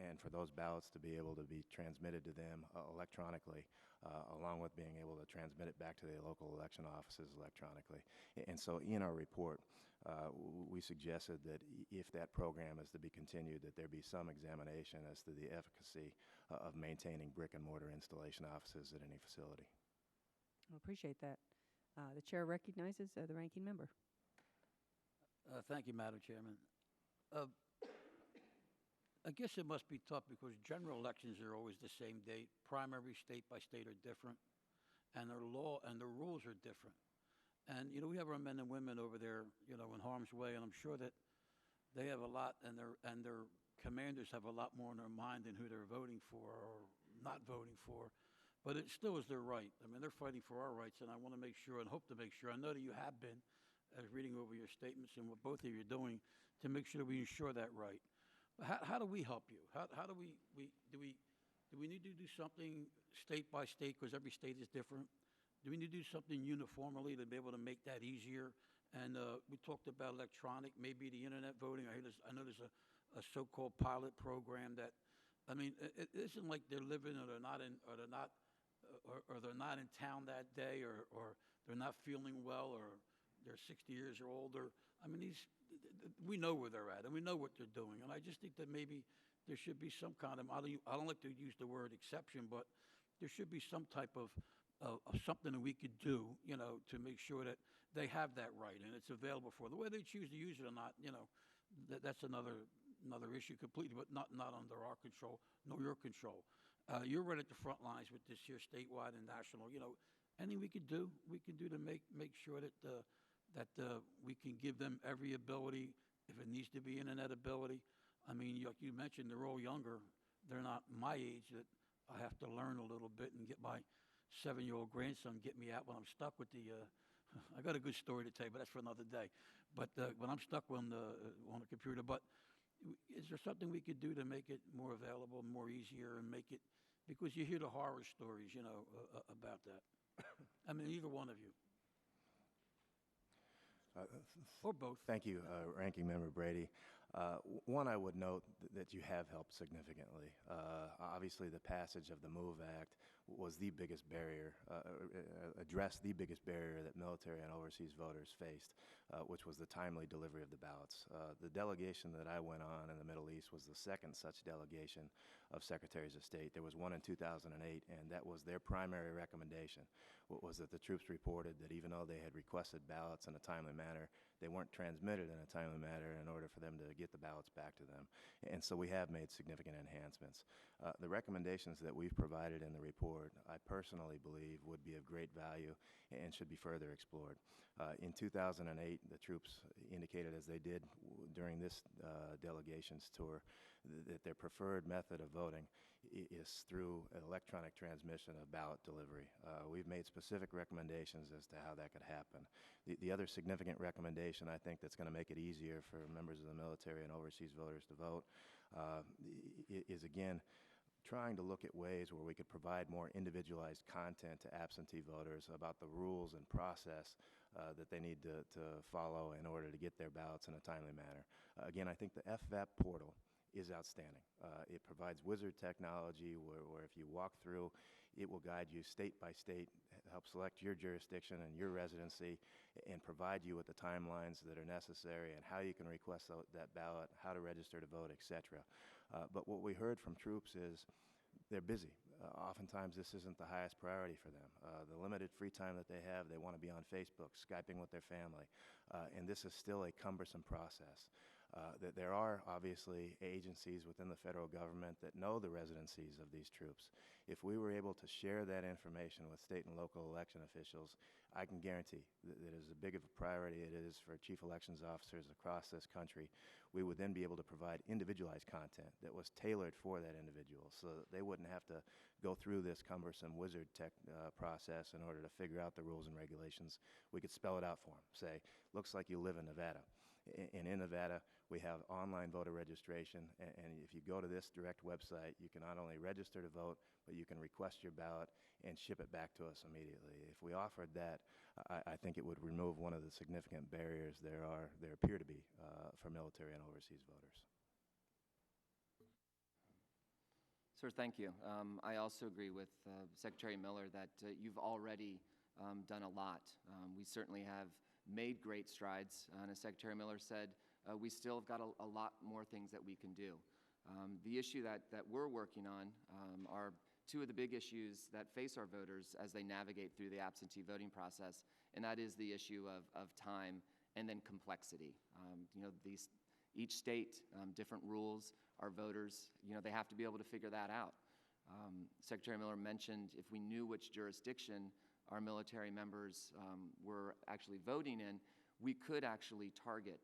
and for those ballots to be able to be transmitted to them electronically, along with being able to transmit it back to the local election offices electronically. And so in our report, we suggested that if that program is to be continued, that there be some examination as to the efficacy of maintaining brick and mortar installation offices at any facility. I appreciate that. The chair recognizes the ranking member. Thank you, Madam Chairman. I guess it must be tough because general elections are always the same date. Primary state by state are different, and their law and the rules are different. And, you know, we have our men and women over there, you know, in harm's way, and I'm sure that they have a lot, and their commanders have a lot more in their mind than who they're voting for or not voting for. But it still is their right. I mean, they're fighting for our rights, and I want to make sure and hope to make sure. I know that you have been, as reading over your statements and what both of you are doing, to make sure that we ensure that right. How do we help you? How do we need to do something state by state because every state is different? Do we need to do something uniformly to be able to make that easier? And we talked about electronic, maybe the internet voting. I know there's a so-called pilot program that, I mean, it isn't like they're living or they're not in town that day or they're not feeling well or they're 60 years or older. I mean, we know where they're at and we know what they're doing. And I just think that maybe there should be some kind of, I don't like to use the word exception, but there should be some type of something that we could do, you know, to make sure that they have that right and it's available for them. The way they choose to use it or not, you know, that's another issue completely, but not under our control, nor your control. You're right at the front lines with this here statewide and national. You know, anything we could do to make sure that we can give them every ability, if it needs to be internet ability. I mean, like you mentioned, they're all younger. They're not my age that I have to learn a little bit and get my 7-year-old grandson get me out when I'm stuck with the. I got a good story to tell you, but that's for another day. But when I'm stuck on the computer, but is there something we could do to make it more available, more easier, and make it, because you hear the horror stories, you know, about that. I mean, either one of you. or both. Thank you, Ranking Member Brady. One, I would note that you have helped significantly. Obviously, the passage of the MOVE Act was the biggest barrier, addressed the biggest barrier that military and overseas voters faced, which was the timely delivery of the ballots. The delegation that I went on in the Middle East was the second such delegation of Secretaries of State. There was one in 2008, and that was their primary recommendation, was that the troops reported that even though they had requested ballots in a timely manner, they weren't transmitted in a timely manner in order for them to get the ballots back to them. And so we have made significant enhancements. The recommendations that we've provided in the report, I personally believe would be of great value and should be further explored. In 2008, the troops indicated, as they did during this delegation's tour, that their preferred method of voting is through electronic transmission of ballot delivery. We've made specific recommendations as to how that could happen. The other significant recommendation, I think, that's going to make it easier for members of the military and overseas voters to vote is, again, trying to look at ways where we could provide more individualized content to absentee voters about the rules and process that they need to follow in order to get their ballots in a timely manner. Again, I think the FVAP portal is outstanding. It provides wizard technology where if you walk through, it will guide you state by state, help select your jurisdiction and your residency, and provide you with the timelines that are necessary and how you can request that ballot, how to register to vote, etc. But what we heard from troops is they're busy. Oftentimes this isn't the highest priority for them. The limited free time that they have, they want to be on Facebook, Skyping with their family, and this is still a cumbersome process. That there are obviously agencies within the federal government that know the residencies of these troops. If we were able to share that information with state and local election officials, I can guarantee that as big of a priority it is for chief elections officers across this country, we would then be able to provide individualized content that was tailored for that individual so that they wouldn't have to go through this cumbersome wizard tech process in order to figure out the rules and regulations. We could spell it out for them. Say, looks like you live in Nevada. And in Nevada, we have online voter registration, and if you go to this direct website, you can not only register to vote, but you can request your ballot and ship it back to us immediately. If we offered that, I think it would remove one of the significant barriers there appear to be for military and overseas voters. Sir, thank you. I also agree with Secretary Miller that you've already done a lot. We certainly have made great strides, and as Secretary Miller said, we still have got a lot more things that we can do. The issue that we're working on are two of the big issues that face our voters as they navigate through the absentee voting process, and that is the issue of time and then complexity. Each state, different rules, our voters, they have to be able to figure that out. Secretary Miller mentioned if we knew which jurisdiction our military members were actually voting in, we could actually target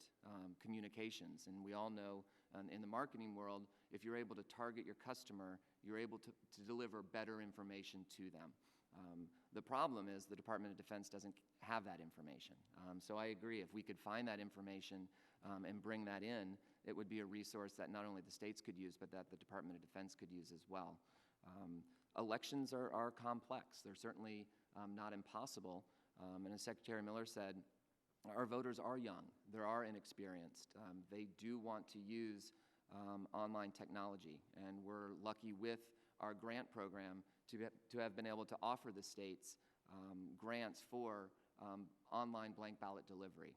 communications. And we all know in the marketing world, if you're able to target your customer, you're able to deliver better information to them. The problem is the Department of Defense doesn't have that information. So I agree, if we could find that information and bring that in, it would be a resource that not only the states could use, but that the Department of Defense could use as well. Elections are complex. They're certainly not impossible. And as Secretary Miller said, our voters are young. They are inexperienced. They do want to use online technology. And we're lucky with our grant program to have been able to offer the states grants for online blank ballot delivery.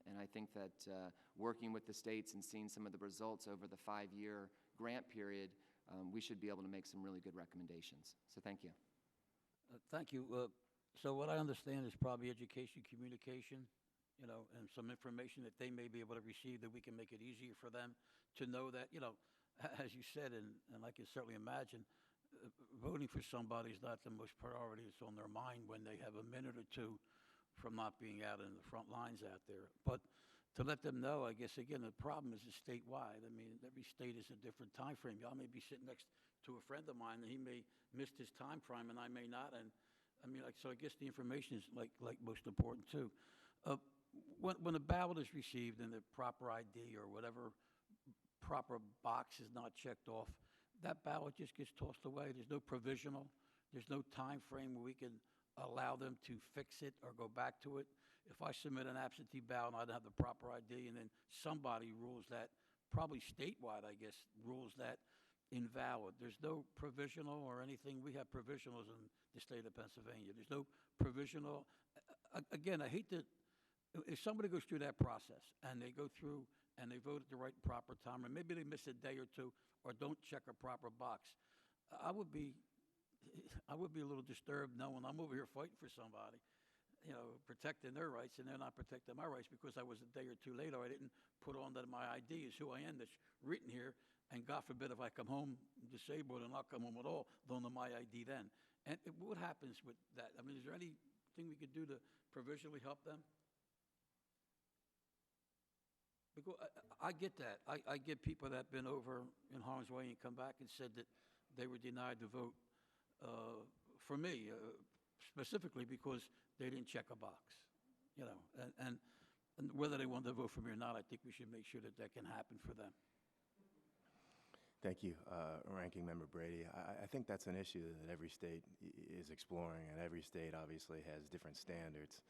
And I think that working with the states and seeing some of the results over the 5-year grant period, we should be able to make some really good recommendations. So thank you. Thank you. So what I understand is probably education, communication, and some information that they may be able to receive that we can make it easier for them to know that, as you said, and I can certainly imagine, voting for somebody is not the most priority that's on their mind when they have a minute or two from not being out in the front lines out there. But to let them know, I guess, again, the problem is statewide. I mean, every state is a different time frame. Y'all may be sitting next to a friend of mine, and he may miss his time frame, and I may not. And I mean, so I guess the information is like most important too. When a ballot is received and the proper ID or whatever proper box is not checked off, that ballot just gets tossed away. There's no provisional. There's no time frame where we can allow them to fix it or go back to it. if I submit an absentee ballot and I don't have the proper ID, and then somebody rules that, probably statewide, I guess, rules that invalid. There's no provisional or anything. We have provisionals in the state of Pennsylvania. There's no provisional. Again, I hate to, if somebody goes through that process and they go through and they vote at the right and proper time, or maybe they miss a day or two or don't check a proper box, I would be a little disturbed knowing I'm over here fighting for somebody, protecting their rights, and they're not protecting my rights because I was a day or two late, or I didn't put on that my ID is who I am that's written here, and God forbid if I come home disabled and not come home at all, don't know my ID then. And what happens with that? I mean, is there anything we could do to provisionally help them? Because I get that. I get people that have been over in harm's way and come back and said that they were denied the vote for me, specifically because they didn't check a box, and whether they wanted to vote for me or not, I think we should make sure that that can happen for them. Thank you, Ranking Member Brady. I think that's an issue that every state is exploring, and every state obviously has different standards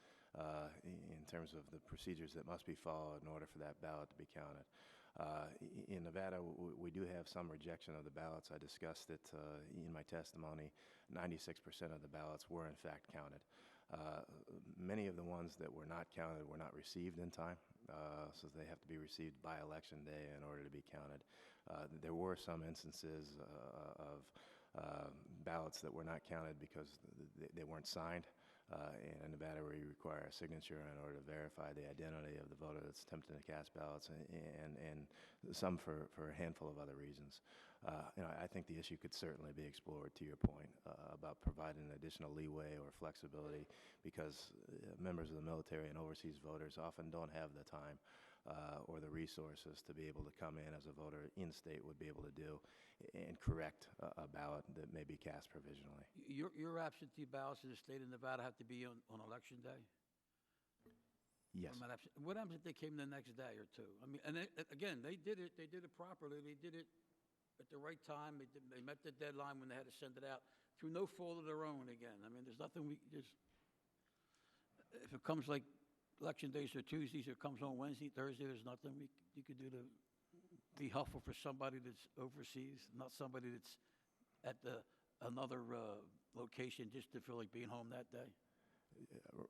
in terms of the procedures that must be followed in order for that ballot to be counted. In Nevada, we do have some rejection of the ballots. I discussed it in my testimony. 96% of the ballots were in fact counted. Many of the ones that were not counted were not received in time, so they have to be received by Election Day in order to be counted. There were some instances of ballots that were not counted because they weren't signed. In Nevada, where you require a signature in order to verify the identity of the voter that's attempting to cast ballots, and some for a handful of other reasons. I think the issue could certainly be explored, to your point, about providing additional leeway or flexibility, because members of the military and overseas voters often don't have the time or the resources to be able to come in as a voter in-state would be able to do and correct a ballot that may be cast provisionally. Your absentee ballots in the state of Nevada have to be on Election Day? Yes. What happens if they came the next day or two? I mean, and again, they did it properly. They did it at the right time. They met the deadline when they had to send it out through no fault of their own again. I mean, there's nothing if it comes like Election days are Tuesdays, or it comes on Wednesday, Thursday, there's nothing you could do to be helpful for somebody that's overseas, not somebody that's at another location just to feel like being home that day.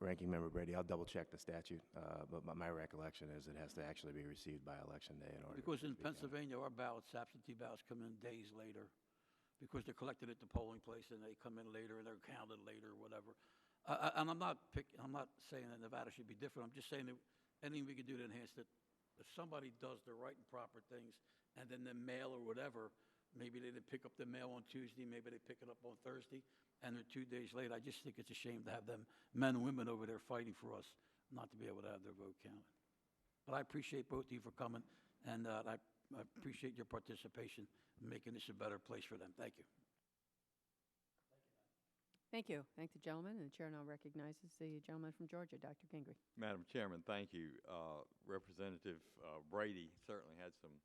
Ranking Member Brady, I'll double check the statute, but my recollection is it has to actually be received by Election Day in order. Because in Pennsylvania, our ballots, absentee ballots, come in days later, because they're collected at the polling place and they come in later and they're counted later or whatever. And I'm not saying that Nevada should be different. I'm just saying that anything we could do to enhance it. If somebody does the right and proper things, and then the mail or whatever, maybe they didn't pick up the mail on Tuesday, maybe they pick it up on Thursday, and they're 2 days late. I just think it's a shame to have them men and women over there fighting for us not to be able to have their vote counted. But I appreciate both of you for coming, and I appreciate your participation in making this a better place for them. Thank you. Thank you. Thank the gentleman, and the chair now recognizes the gentleman from Georgia, Dr. Gingrich. Madam Chairman, thank you. Representative Brady certainly had some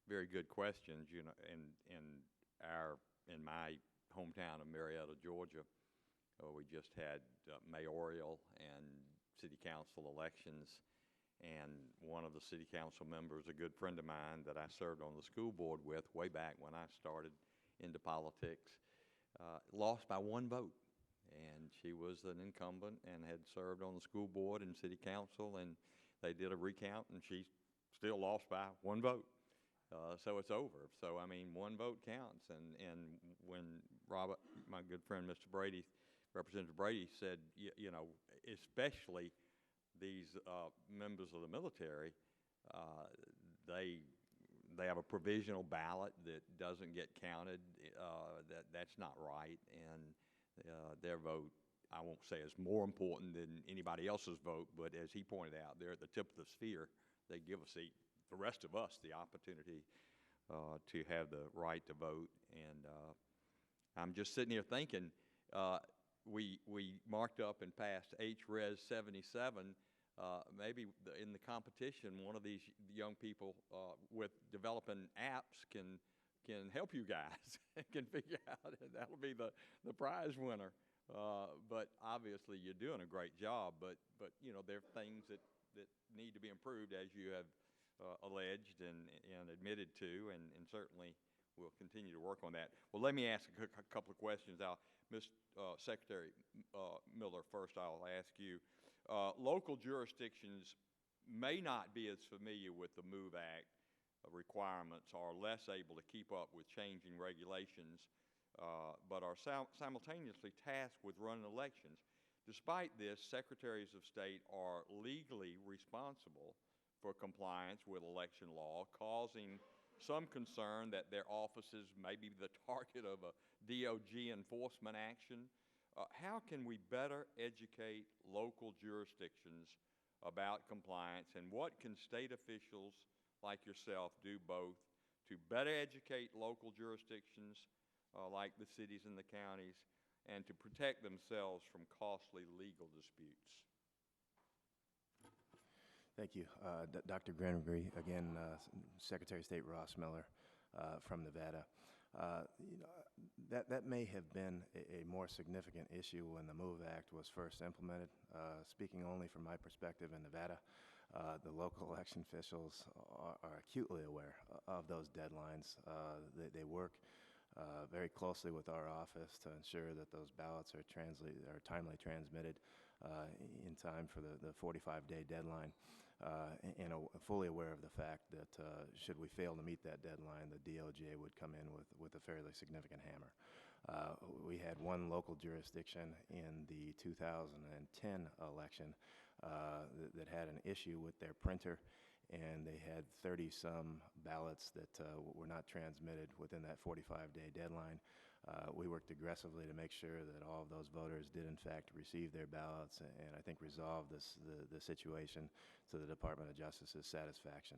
very good questions. In my hometown of Marietta, Georgia, we just had mayoral and city council elections, and one of the city council members, a good friend of mine that I served on the school board with way back when I started into politics, lost by one vote. And she was an incumbent and had served on the school board and city council, and they did a recount, and she still lost by one vote. So it's over. So, I mean, one vote counts. And when Robert, my good friend, Mr. Brady, Representative Brady said, especially these members of the military, they have a provisional ballot that doesn't get counted. That's not right. And their vote, I won't say is more important than anybody else's vote, but as he pointed out, they're at the tip of the sphere. They give us, the rest of us, the opportunity to have the right to vote. And I'm just sitting here thinking, we marked up and passed HRES 77. Maybe in the competition, one of these young people with developing apps can help you guys, can figure out, and that'll be the prize winner. But obviously you're doing a great job. But you know, there are things that need to be improved, as you have alleged and admitted to, and certainly we'll continue to work on that. Well, let me ask a couple of questions. Ms. Secretary Miller, first I'll ask you. Local jurisdictions may not be as familiar with the MOVE Act requirements, or less able to keep up with changing regulations, but are simultaneously tasked with running elections. Despite this, secretaries of state are legally responsible for compliance with election law, causing some concern that their offices may be the target of a DOJ enforcement action. How can we better educate local jurisdictions about compliance, and what can state officials like yourself do both to better educate local jurisdictions like the cities and the counties, and to protect themselves from costly legal disputes? Thank you. Dr. Gregory, again, Secretary of State Ross Miller from Nevada. You know, that may have been a more significant issue when the MOVE Act was first implemented. Speaking only from my perspective in Nevada, the local election officials are acutely aware of those deadlines. They work very closely with our office to ensure that those ballots are timely transmitted in time for the 45-day deadline, and fully aware of the fact that should we fail to meet that deadline, the DOJ would come in with a fairly significant hammer. We had one local jurisdiction in the 2010 election that had an issue with their printer, and they had 30-some ballots that were not transmitted within that 45-day deadline. We worked aggressively to make sure that all of those voters did, in fact, receive their ballots, and I think resolve the situation to the Department of Justice's satisfaction.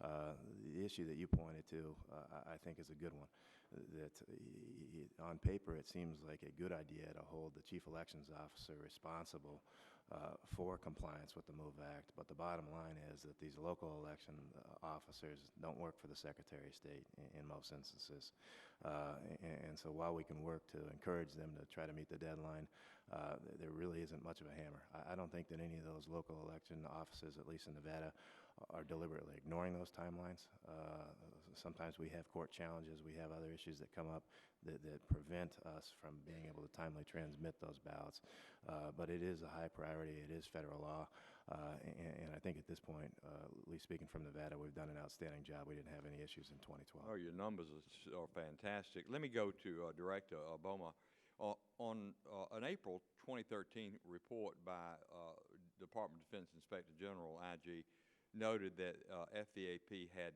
The issue that you pointed to, I think, is a good one. That on paper, it seems like a good idea to hold the Chief Elections Officer responsible for compliance with the MOVE Act, but the bottom line is that these local election officers don't work for the Secretary of State in most instances. And so while we can work to encourage them to try to meet the deadline, there really isn't much of a hammer. I don't think that any of those local election offices, at least in Nevada, are deliberately ignoring those timelines. Sometimes we have court challenges, we have other issues that come up that prevent us from being able to timely transmit those ballots. But it is a high priority, it is federal law, and I think at this point, at least speaking from Nevada, we've done an outstanding job. We didn't have any issues in 2012. Oh, your numbers are fantastic. Let me go to Director Obama. On an April 2013 report by Department of Defense Inspector General, IG, noted that FVAP had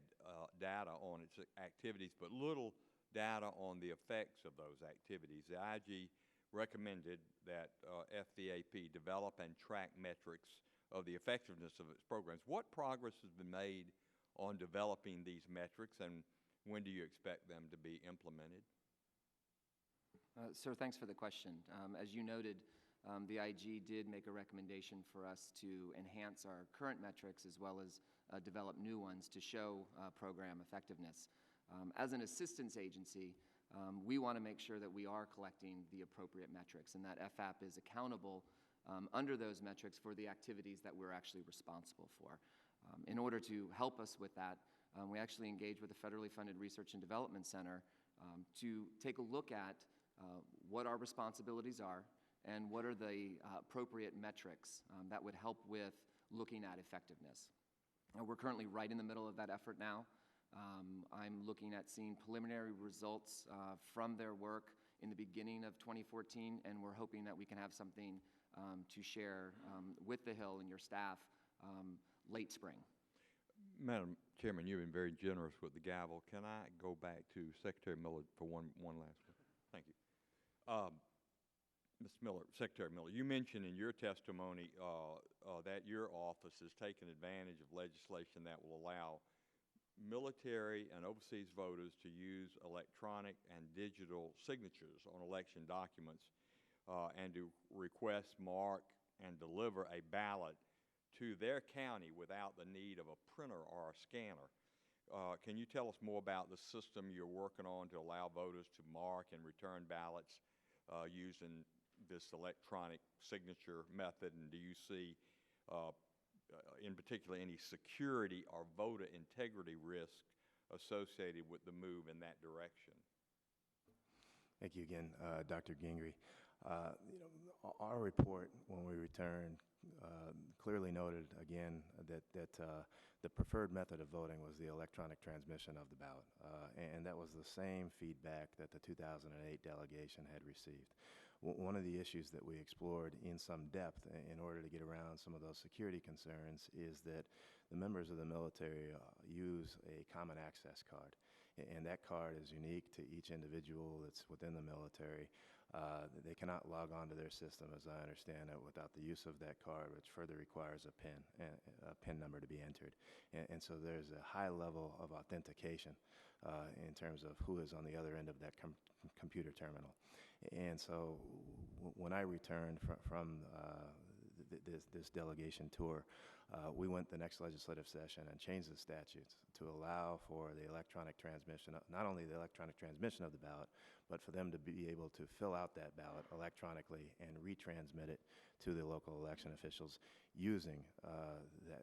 data on its activities, but little data on the effects of those activities. The IG recommended that FVAP develop and track metrics of the effectiveness of its programs. What progress has been made on developing these metrics, and when do you expect them to be implemented? Sir, thanks for the question. As you noted, the IG did make a recommendation for us to enhance our current metrics as well as develop new ones to show program effectiveness. As an assistance agency, we want to make sure that we are collecting the appropriate metrics and that FAP is accountable under those metrics for the activities that we're actually responsible for. In order to help us with that, we actually engaged with the Federally Funded Research and Development Center to take a look at what our responsibilities are and what are the appropriate metrics that would help with looking at effectiveness. We're currently right in the middle of that effort now. I'm looking at seeing preliminary results from their work in the beginning of 2014, and we're hoping that we can have something to share with the Hill and your staff late spring. Madam Chairman, you've been very generous with the gavel. Can I go back to Secretary Miller for one last one? Thank you. Ms. Miller, Secretary Miller, you mentioned in your testimony that your office has taken advantage of legislation that will allow military and overseas voters to use electronic and digital signatures on election documents and to request, mark, and deliver a ballot to their county without the need of a printer or a scanner. Can you tell us more about the system you're working on to allow voters to mark and return ballots using this electronic signature method, and do you see, in particular, any security or voter integrity risk associated with the move in that direction? Thank you again, Dr. Gingrey. Our report, when we returned, clearly noted again that the preferred method of voting was the electronic transmission of the ballot, and that was the same feedback that the 2008 delegation had received. One of the issues that we explored in some depth in order to get around some of those security concerns is that the members of the military use a common access card, and that card is unique to each individual that's within the military. They cannot log on to their system, as I understand it, without the use of that card, which further requires a PIN number to be entered. And so there's a high level of authentication in terms of who is on the other end of that computer terminal. And so when I returned from this delegation tour, we went the next legislative session and changed the statutes to allow for the electronic transmission, not only the electronic transmission of the ballot, but for them to be able to fill out that ballot electronically and retransmit it to the local election officials using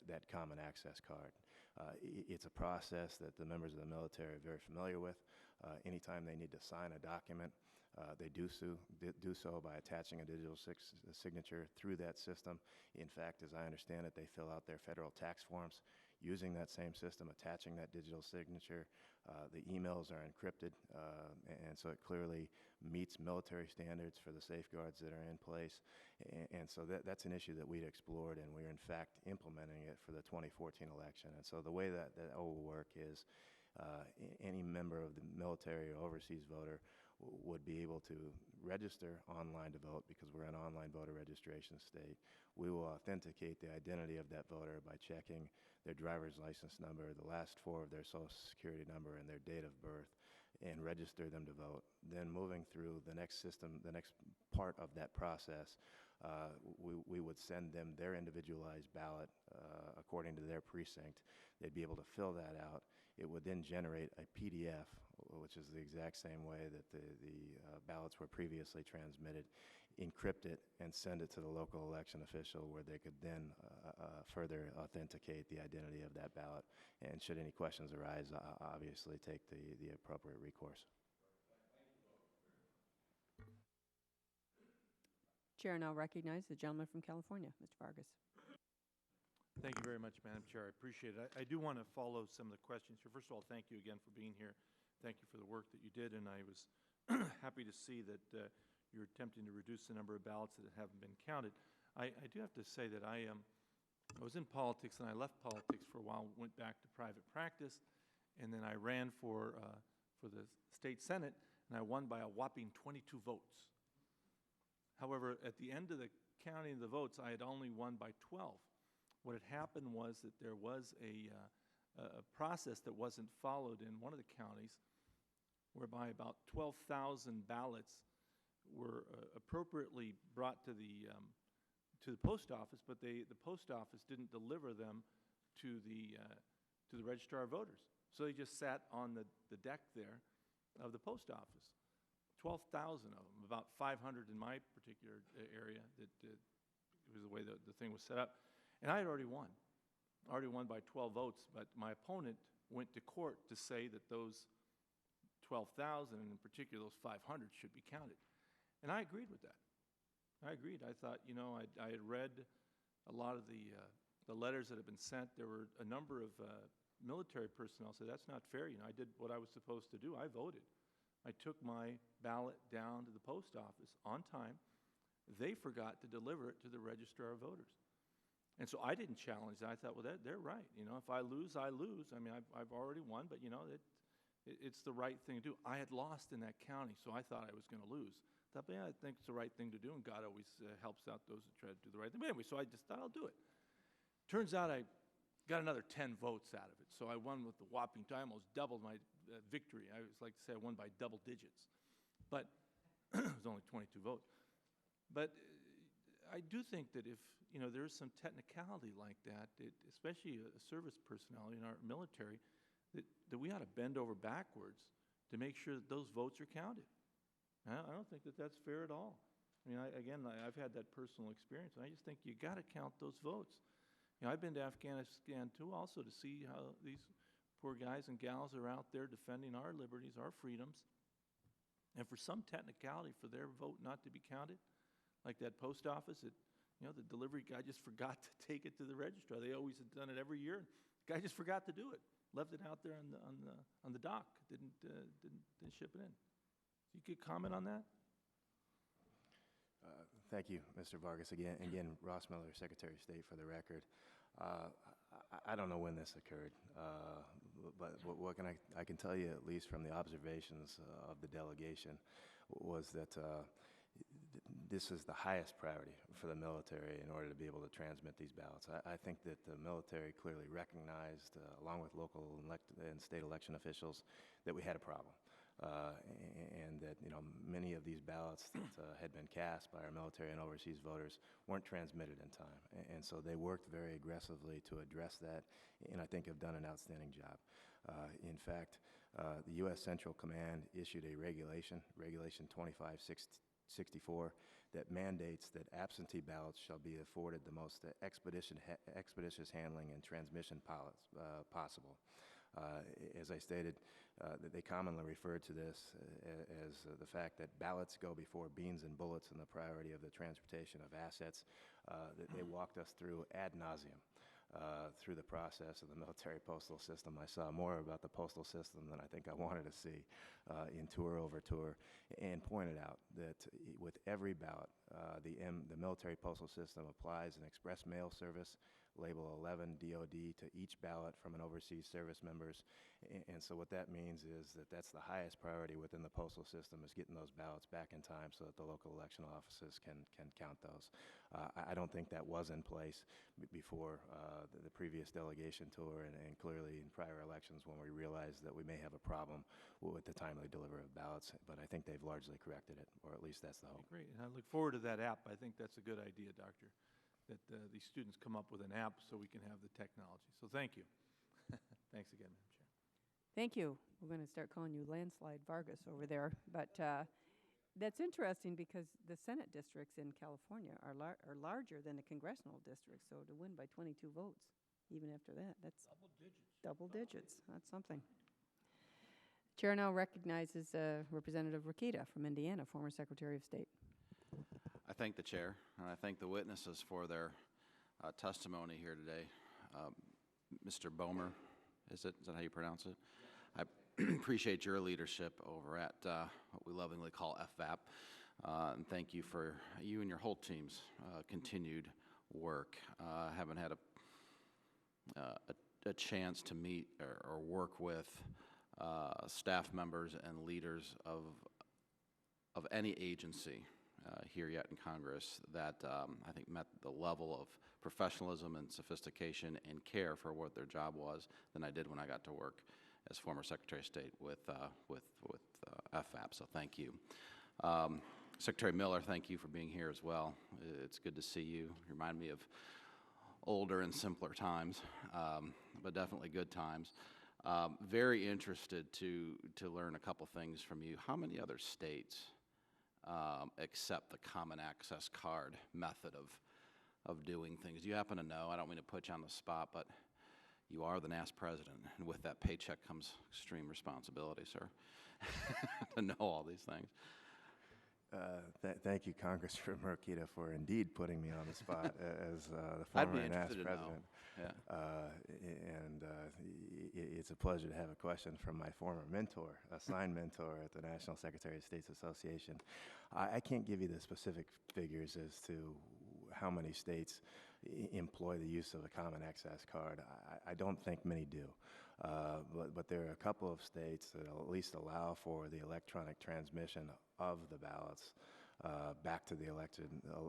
that common access card. It's a process that the members of the military are very familiar with. Anytime they need to sign a document, they do so by attaching a digital signature through that system. In fact, as I understand it, they fill out their federal tax forms using that same system, attaching that digital signature. The emails are encrypted, and so it clearly meets military standards for the safeguards that are in place. And so that's an issue that we'd explored, and we're in fact implementing it for the 2014 election. And so the way that will work is any member of the military or overseas voter would be able to register online to vote because we're an online voter registration state. We will authenticate the identity of that voter by checking their driver's license number, the last four of their social security number, and their date of birth, and register them to vote. Then moving through the next system, the next part of that process, we would send them their individualized ballot according to their precinct. They'd be able to fill that out. It would then generate a PDF, which is the exact same way that the ballots were previously transmitted, encrypt it, and send it to the local election official where they could then further authenticate the identity of that ballot. And should any questions arise, obviously take the appropriate recourse. Chair now recognizes the gentleman from California, Mr. Vargas. Thank you very much, Madam Chair. I appreciate it. I do want to follow some of the questions here. First of all, thank you again for being here. Thank you for the work that you did, and I was happy to see that you're attempting to reduce the number of ballots that haven't been counted. I do have to say that I was in politics, and I left politics for a while, went back to private practice, and then I ran for the state Senate, and I won by a whopping 22 votes. However, at the end of the counting of the votes, I had only won by 12. What had happened was that there was a process that wasn't followed in one of the counties whereby about 12,000 ballots were appropriately brought to the post office, but the post office didn't deliver them to the registrar of voters. So they just sat on the deck there of the post office. 12,000 of them, about 500 in my particular area. That was the way the thing was set up. And I had already won. I already won by 12 votes, but my opponent went to court to say that those 12,000, and in particular those 500, should be counted. And I agreed with that. I agreed. I thought, I had read a lot of the letters that had been sent. There were a number of military personnel said, that's not fair. I did what I was supposed to do. I voted. I took my ballot down to the post office on time. They forgot to deliver it to the registrar of voters. And so I didn't challenge that. I thought, well, they're right. If I lose, I lose. I mean, I've already won, but, it's the right thing to do. I had lost in that county, so I thought I was going to lose. I thought, I think it's the right thing to do, and God always helps out those who try to do the right thing. But anyway, so I just thought I'll do it. Turns out I got another 10 votes out of it, so I won with the whopping, I almost doubled my victory. I always like to say I won by double digits, but it was only 22 votes. But I do think that if there is some technicality like that, especially a service personnel in our military, that we ought to bend over backwards to make sure that those votes are counted. I don't think that that's fair at all. I mean, I've had that personal experience, and I just think you got to count those votes. I've been to Afghanistan too, also to see how these poor guys and gals are out there defending our liberties, our freedoms, and for some technicality for their vote not to be counted, like that post office, the delivery guy just forgot to take it to the registrar. They always had done it every year. The guy just forgot to do it. Left it out there on the dock. Didn't ship it in. You could comment on that? Thank you, Mr. Vargas. Again, Ross Miller, Secretary of State, for the record. I don't know when this occurred, but what I can tell you, at least from the observations of the delegation, was that this is the highest priority for the military in order to be able to transmit these ballots. I think that the military clearly recognized, along with local and state election officials, that we had a problem. And that many of these ballots that had been cast by our military and overseas voters weren't transmitted in time, and so they worked very aggressively to address that, and I think have done an outstanding job. In fact, the U.S. Central Command issued a Regulation 2564, that mandates that absentee ballots shall be afforded the most expeditious handling and transmission possible. As I stated, they commonly refer to this as the fact that ballots go before beans and bullets in the priority of the transportation of assets. They walked us through ad nauseum through the process of the military postal system. I saw more about the postal system than I think I wanted to see in tour over tour, and pointed out that with every ballot, the military postal system applies an express mail service, label 11 DOD, to each ballot from an overseas service members. And so what that means is that that's the highest priority within the postal system, is getting those ballots back in time so that the local election offices can count those. I don't think that was in place before the previous delegation tour, and clearly in prior elections when we realized that we may have a problem with the timely delivery of ballots, but I think they've largely corrected it, or at least that's the hope. Great, and I look forward to that app. I think that's a good idea, Doctor, that these students come up with an app so we can have the technology. So thank you. Thanks again, Madam Chair. Thank you. We're going to start calling you Landslide Vargas over there. But that's interesting because the Senate districts in California are larger than the congressional districts. So to win by 22 votes, even after that, that's double digits. Double digits. That's something. Chair now recognizes Representative Rokita from Indiana, former Secretary of State. I thank the chair, and I thank the witnesses for their testimony here today. Mr. Bomer, is that how you pronounce it? I appreciate your leadership over at what we lovingly call FVAP, and thank you for you and your whole team's continued work. I haven't had a chance to meet or work with staff members and leaders of any agency here yet in Congress that I think met the level of professionalism and sophistication and care for what their job was than I did when I got to work as former Secretary of State with FVAP. So thank you. Secretary Miller, thank you for being here as well. It's good to see you. You remind me of older and simpler times, but definitely good times. Very interested to learn a couple things from you. How many other states accept the common access card method of doing things? Do you happen to know? I don't mean to put you on the spot, but you are the NAS president, and with that paycheck comes extreme responsibility, sir, to know all these things. Thank you, Congressman Marquita, for indeed putting me on the spot as the former NAS president. Yeah. It's a pleasure to have a question from my former mentor, assigned mentor at the National Secretary of State's Association. I can't give you the specific figures as to how many states employ the use of a common access card. I don't think many do. But there are a couple of states that at least allow for the electronic transmission of the ballots back to the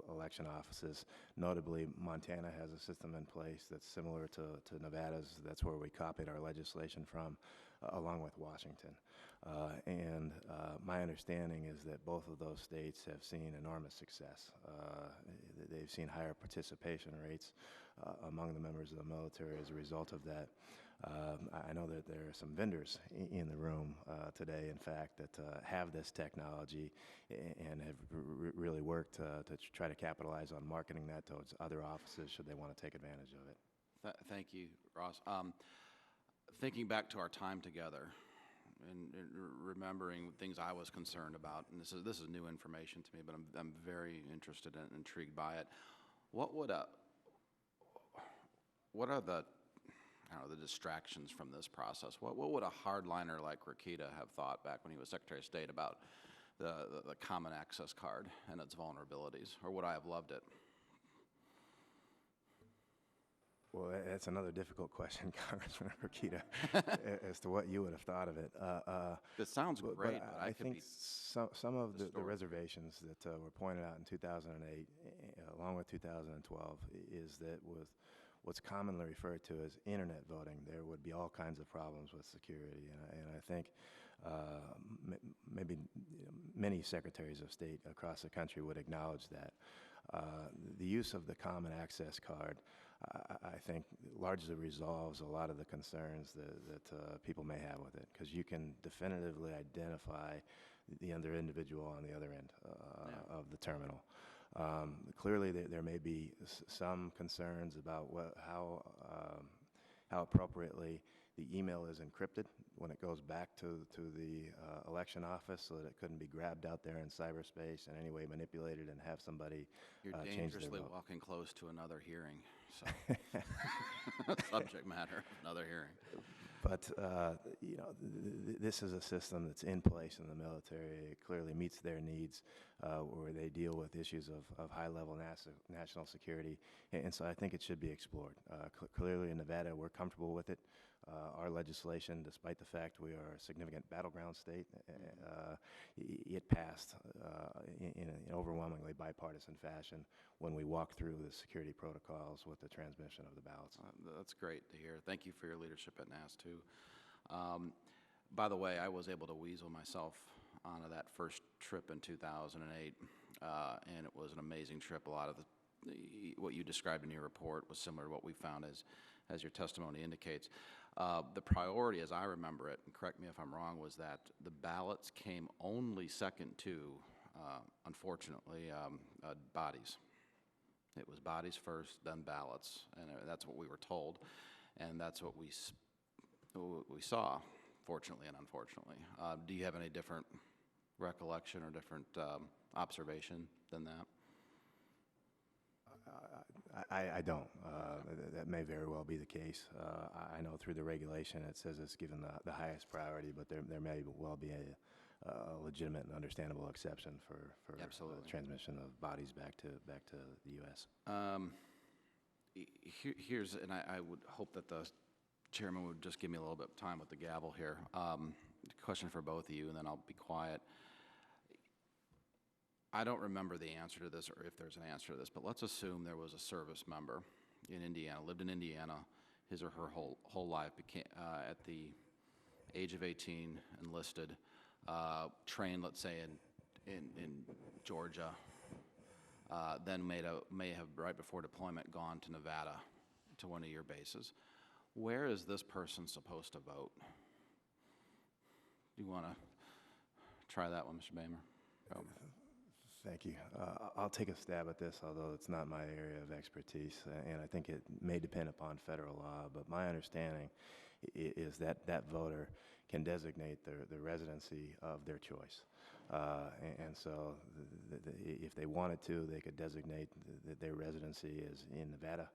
election offices. Notably, Montana has a system in place that's similar to Nevada's. That's where we copied our legislation from, along with Washington. My understanding is that both of those states have seen enormous success. They've seen higher participation rates among the members of the military as a result of that. I know that there are some vendors in the room today, in fact, that have this technology and have really worked to try to capitalize on marketing that towards other offices should they want to take advantage of it. Thank you, Ross. Thinking back to our time together and remembering things I was concerned about, and this is new information to me, but I'm very interested and intrigued by it. What are the distractions from this process? What would a hardliner like Rakita have thought back when he was Secretary of State about the Common Access Card and its vulnerabilities, or would I have loved it? Well, that's another difficult question, Congressman Rakita, as to what you would have thought of it. It sounds great, but I could think be some of the distorted. reservations that were pointed out in 2008, along with 2012, is that with what's commonly referred to as internet voting, there would be all kinds of problems with security. And I think maybe many secretaries of state across the country would acknowledge that. The use of the Common Access Card, I think, largely resolves a lot of the concerns that people may have with it, because you can definitively identify the other individual on the other end of the terminal. Clearly, there may be some concerns about how appropriately the email is encrypted when it goes back to the election office, so that it couldn't be grabbed out there in cyberspace and any way manipulated and have somebody You're change their dangerously vote. walking close to another hearing. So, subject matter, another hearing. But this is a system that's in place in the military. It clearly meets their needs, where they deal with issues of high-level national security, and so I think it should be explored. Clearly, in Nevada, we're comfortable with it. Our legislation, despite the fact we are a significant battleground state, it passed in an overwhelmingly bipartisan fashion when we walked through the security protocols with the transmission of the ballots. That's great to hear. Thank you for your leadership at NAS, too. By the way, I was able to weasel myself onto that first trip in 2008, and it was an amazing trip. A lot of what you described in your report was similar to what we found, as your testimony indicates. The priority, as I remember it, and correct me if I'm wrong, was that the ballots came only second to, unfortunately, bodies. It was bodies first, then ballots, and that's what we were told, and that's what we saw, fortunately and unfortunately. Do you have any different recollection or different observation than that? I don't. That may very well be the case. I know through the regulation it says it's given the highest priority, but there may well be a legitimate and understandable exception for transmission of bodies back to the U.S. Here's, and I would hope that the chairman would just give me a little bit of time with the gavel here. Question for both of you, and then I'll be quiet. I don't remember the answer to this, or if there's an answer to this, but let's assume there was a service member in Indiana, lived in Indiana, his or her whole life, became at the age of 18, enlisted, trained, let's say, in Georgia, then may have, right before deployment, gone to Nevada to one of your bases. Where is this person supposed to vote? Do you want to try that one, Mr. Boehmer? Oh. Thank you. I'll take a stab at this, although it's not my area of expertise, and I think it may depend upon federal law, but my understanding is that that voter can designate the residency of their choice. And so if they wanted to, they could designate that their residency is in Nevada.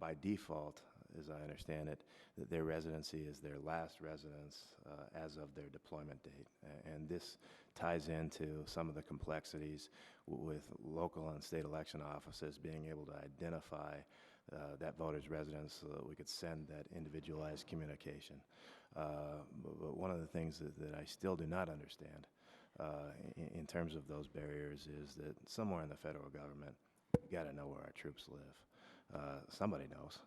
By default, as I understand it, that their residency is their last residence as of their deployment date. And this ties into some of the complexities with local and state election offices being able to identify that voter's residence so that we could send that individualized communication. But one of the things that I still do not understand in terms of those barriers is that somewhere in the federal government, we've got to know where our troops live. Somebody knows.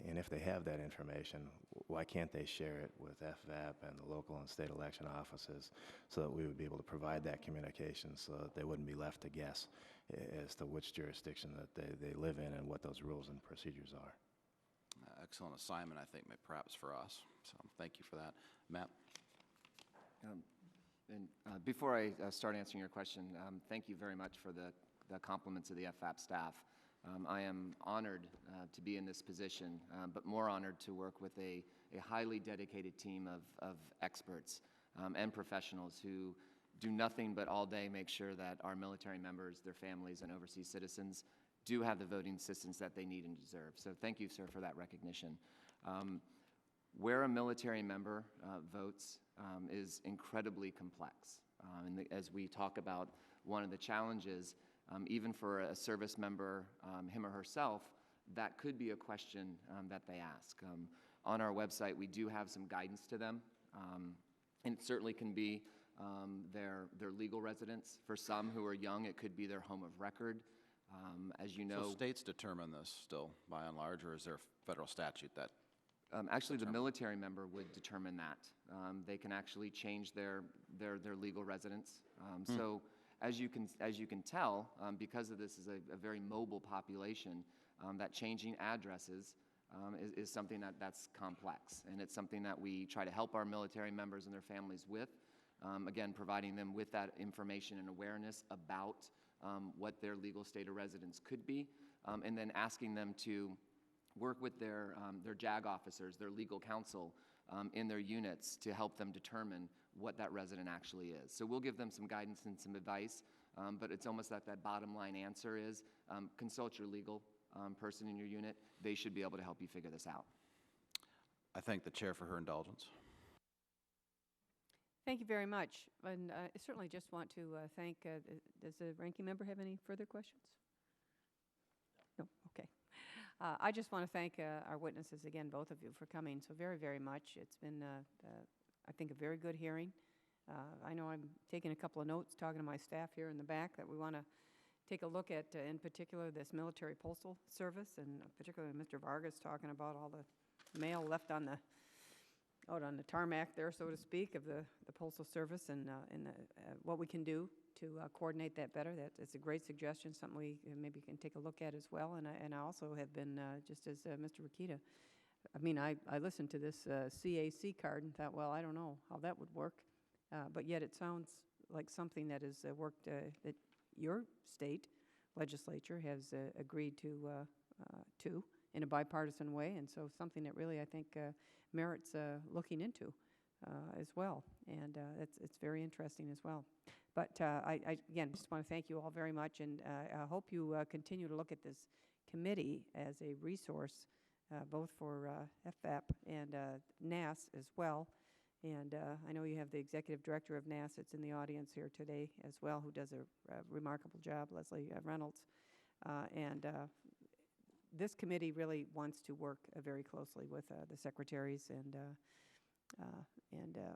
And if they have that information, why can't they share it with FVAP and the local and state election offices so that we would be able to provide that communication so that they wouldn't be left to guess as to which jurisdiction that they live in and what those rules and procedures are. Excellent assignment, I think, perhaps for us. So thank you for that. Matt? Before I start answering your question, thank you very much for the compliments of the FFAP staff. I am honored to be in this position, but more honored to work with a highly dedicated team of experts and professionals who do nothing but all day make sure that our military members, their families, and overseas citizens do have the voting assistance that they need and deserve. So thank you, sir, for that recognition. Where a military member votes is incredibly complex. And as we talk about one of the challenges, even for a service member, him or herself, that could be a question that they ask. On our website, we do have some guidance to them, and it certainly can be their legal residence. For some who are young, it could be their home of record. As you know, So states determine this still, by and large, or is there a federal statute that? Actually, the military member would determine that. They can actually change their legal residence. So, as you can tell, because of this is a very mobile population, that changing addresses is something that's complex, and it's something that we try to help our military members and their families with. Again, providing them with that information and awareness about what their legal state of residence could be, and then asking them to work with their JAG officers, their legal counsel in their units to help them determine what that resident actually is. So we'll give them some guidance and some advice, but it's almost that bottom line answer is consult your legal person in your unit. They should be able to help you figure this out. I thank the chair for her indulgence. Thank you very much. And I certainly just want to thank, does the ranking member have any further questions? No, okay. I just want to thank our witnesses again, both of you, for coming so very, very much. It's been, I think, a very good hearing. I know I'm taking a couple of notes, talking to my staff here in the back, that we want to take a look at, in particular, this military postal service, and particularly Mr. Vargas talking about all the mail left on the out on the tarmac there, so to speak, of the Postal Service, and what we can do to coordinate that better. That's a great suggestion, something we maybe can take a look at as well. And I also have been, just as Mr. Rokita, I mean, I listened to this CAC card and thought, well, I don't know how that would work. But yet it sounds like something that has worked, that your state legislature has agreed to in a bipartisan way, and so something that really, I think, merits looking into as well, and it's very interesting as well. But I again just want to thank you all very much, and I hope you continue to look at this committee as a resource, both for FFAP and NAS as well. And I know you have the executive director of NAS that's in the audience here today as well, who does a remarkable job, Leslie Reynolds. This committee really wants to work very closely with the secretaries and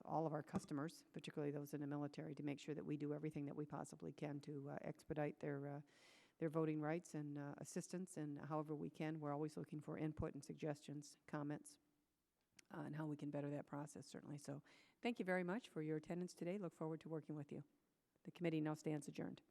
all of our customers, particularly those in the military, to make sure that we do everything that we possibly can to expedite their voting rights and assistance. And however we can, we're always looking for input and suggestions, comments on how we can better that process, certainly. So thank you very much for your attendance today. Look forward to working with you. The committee now stands adjourned.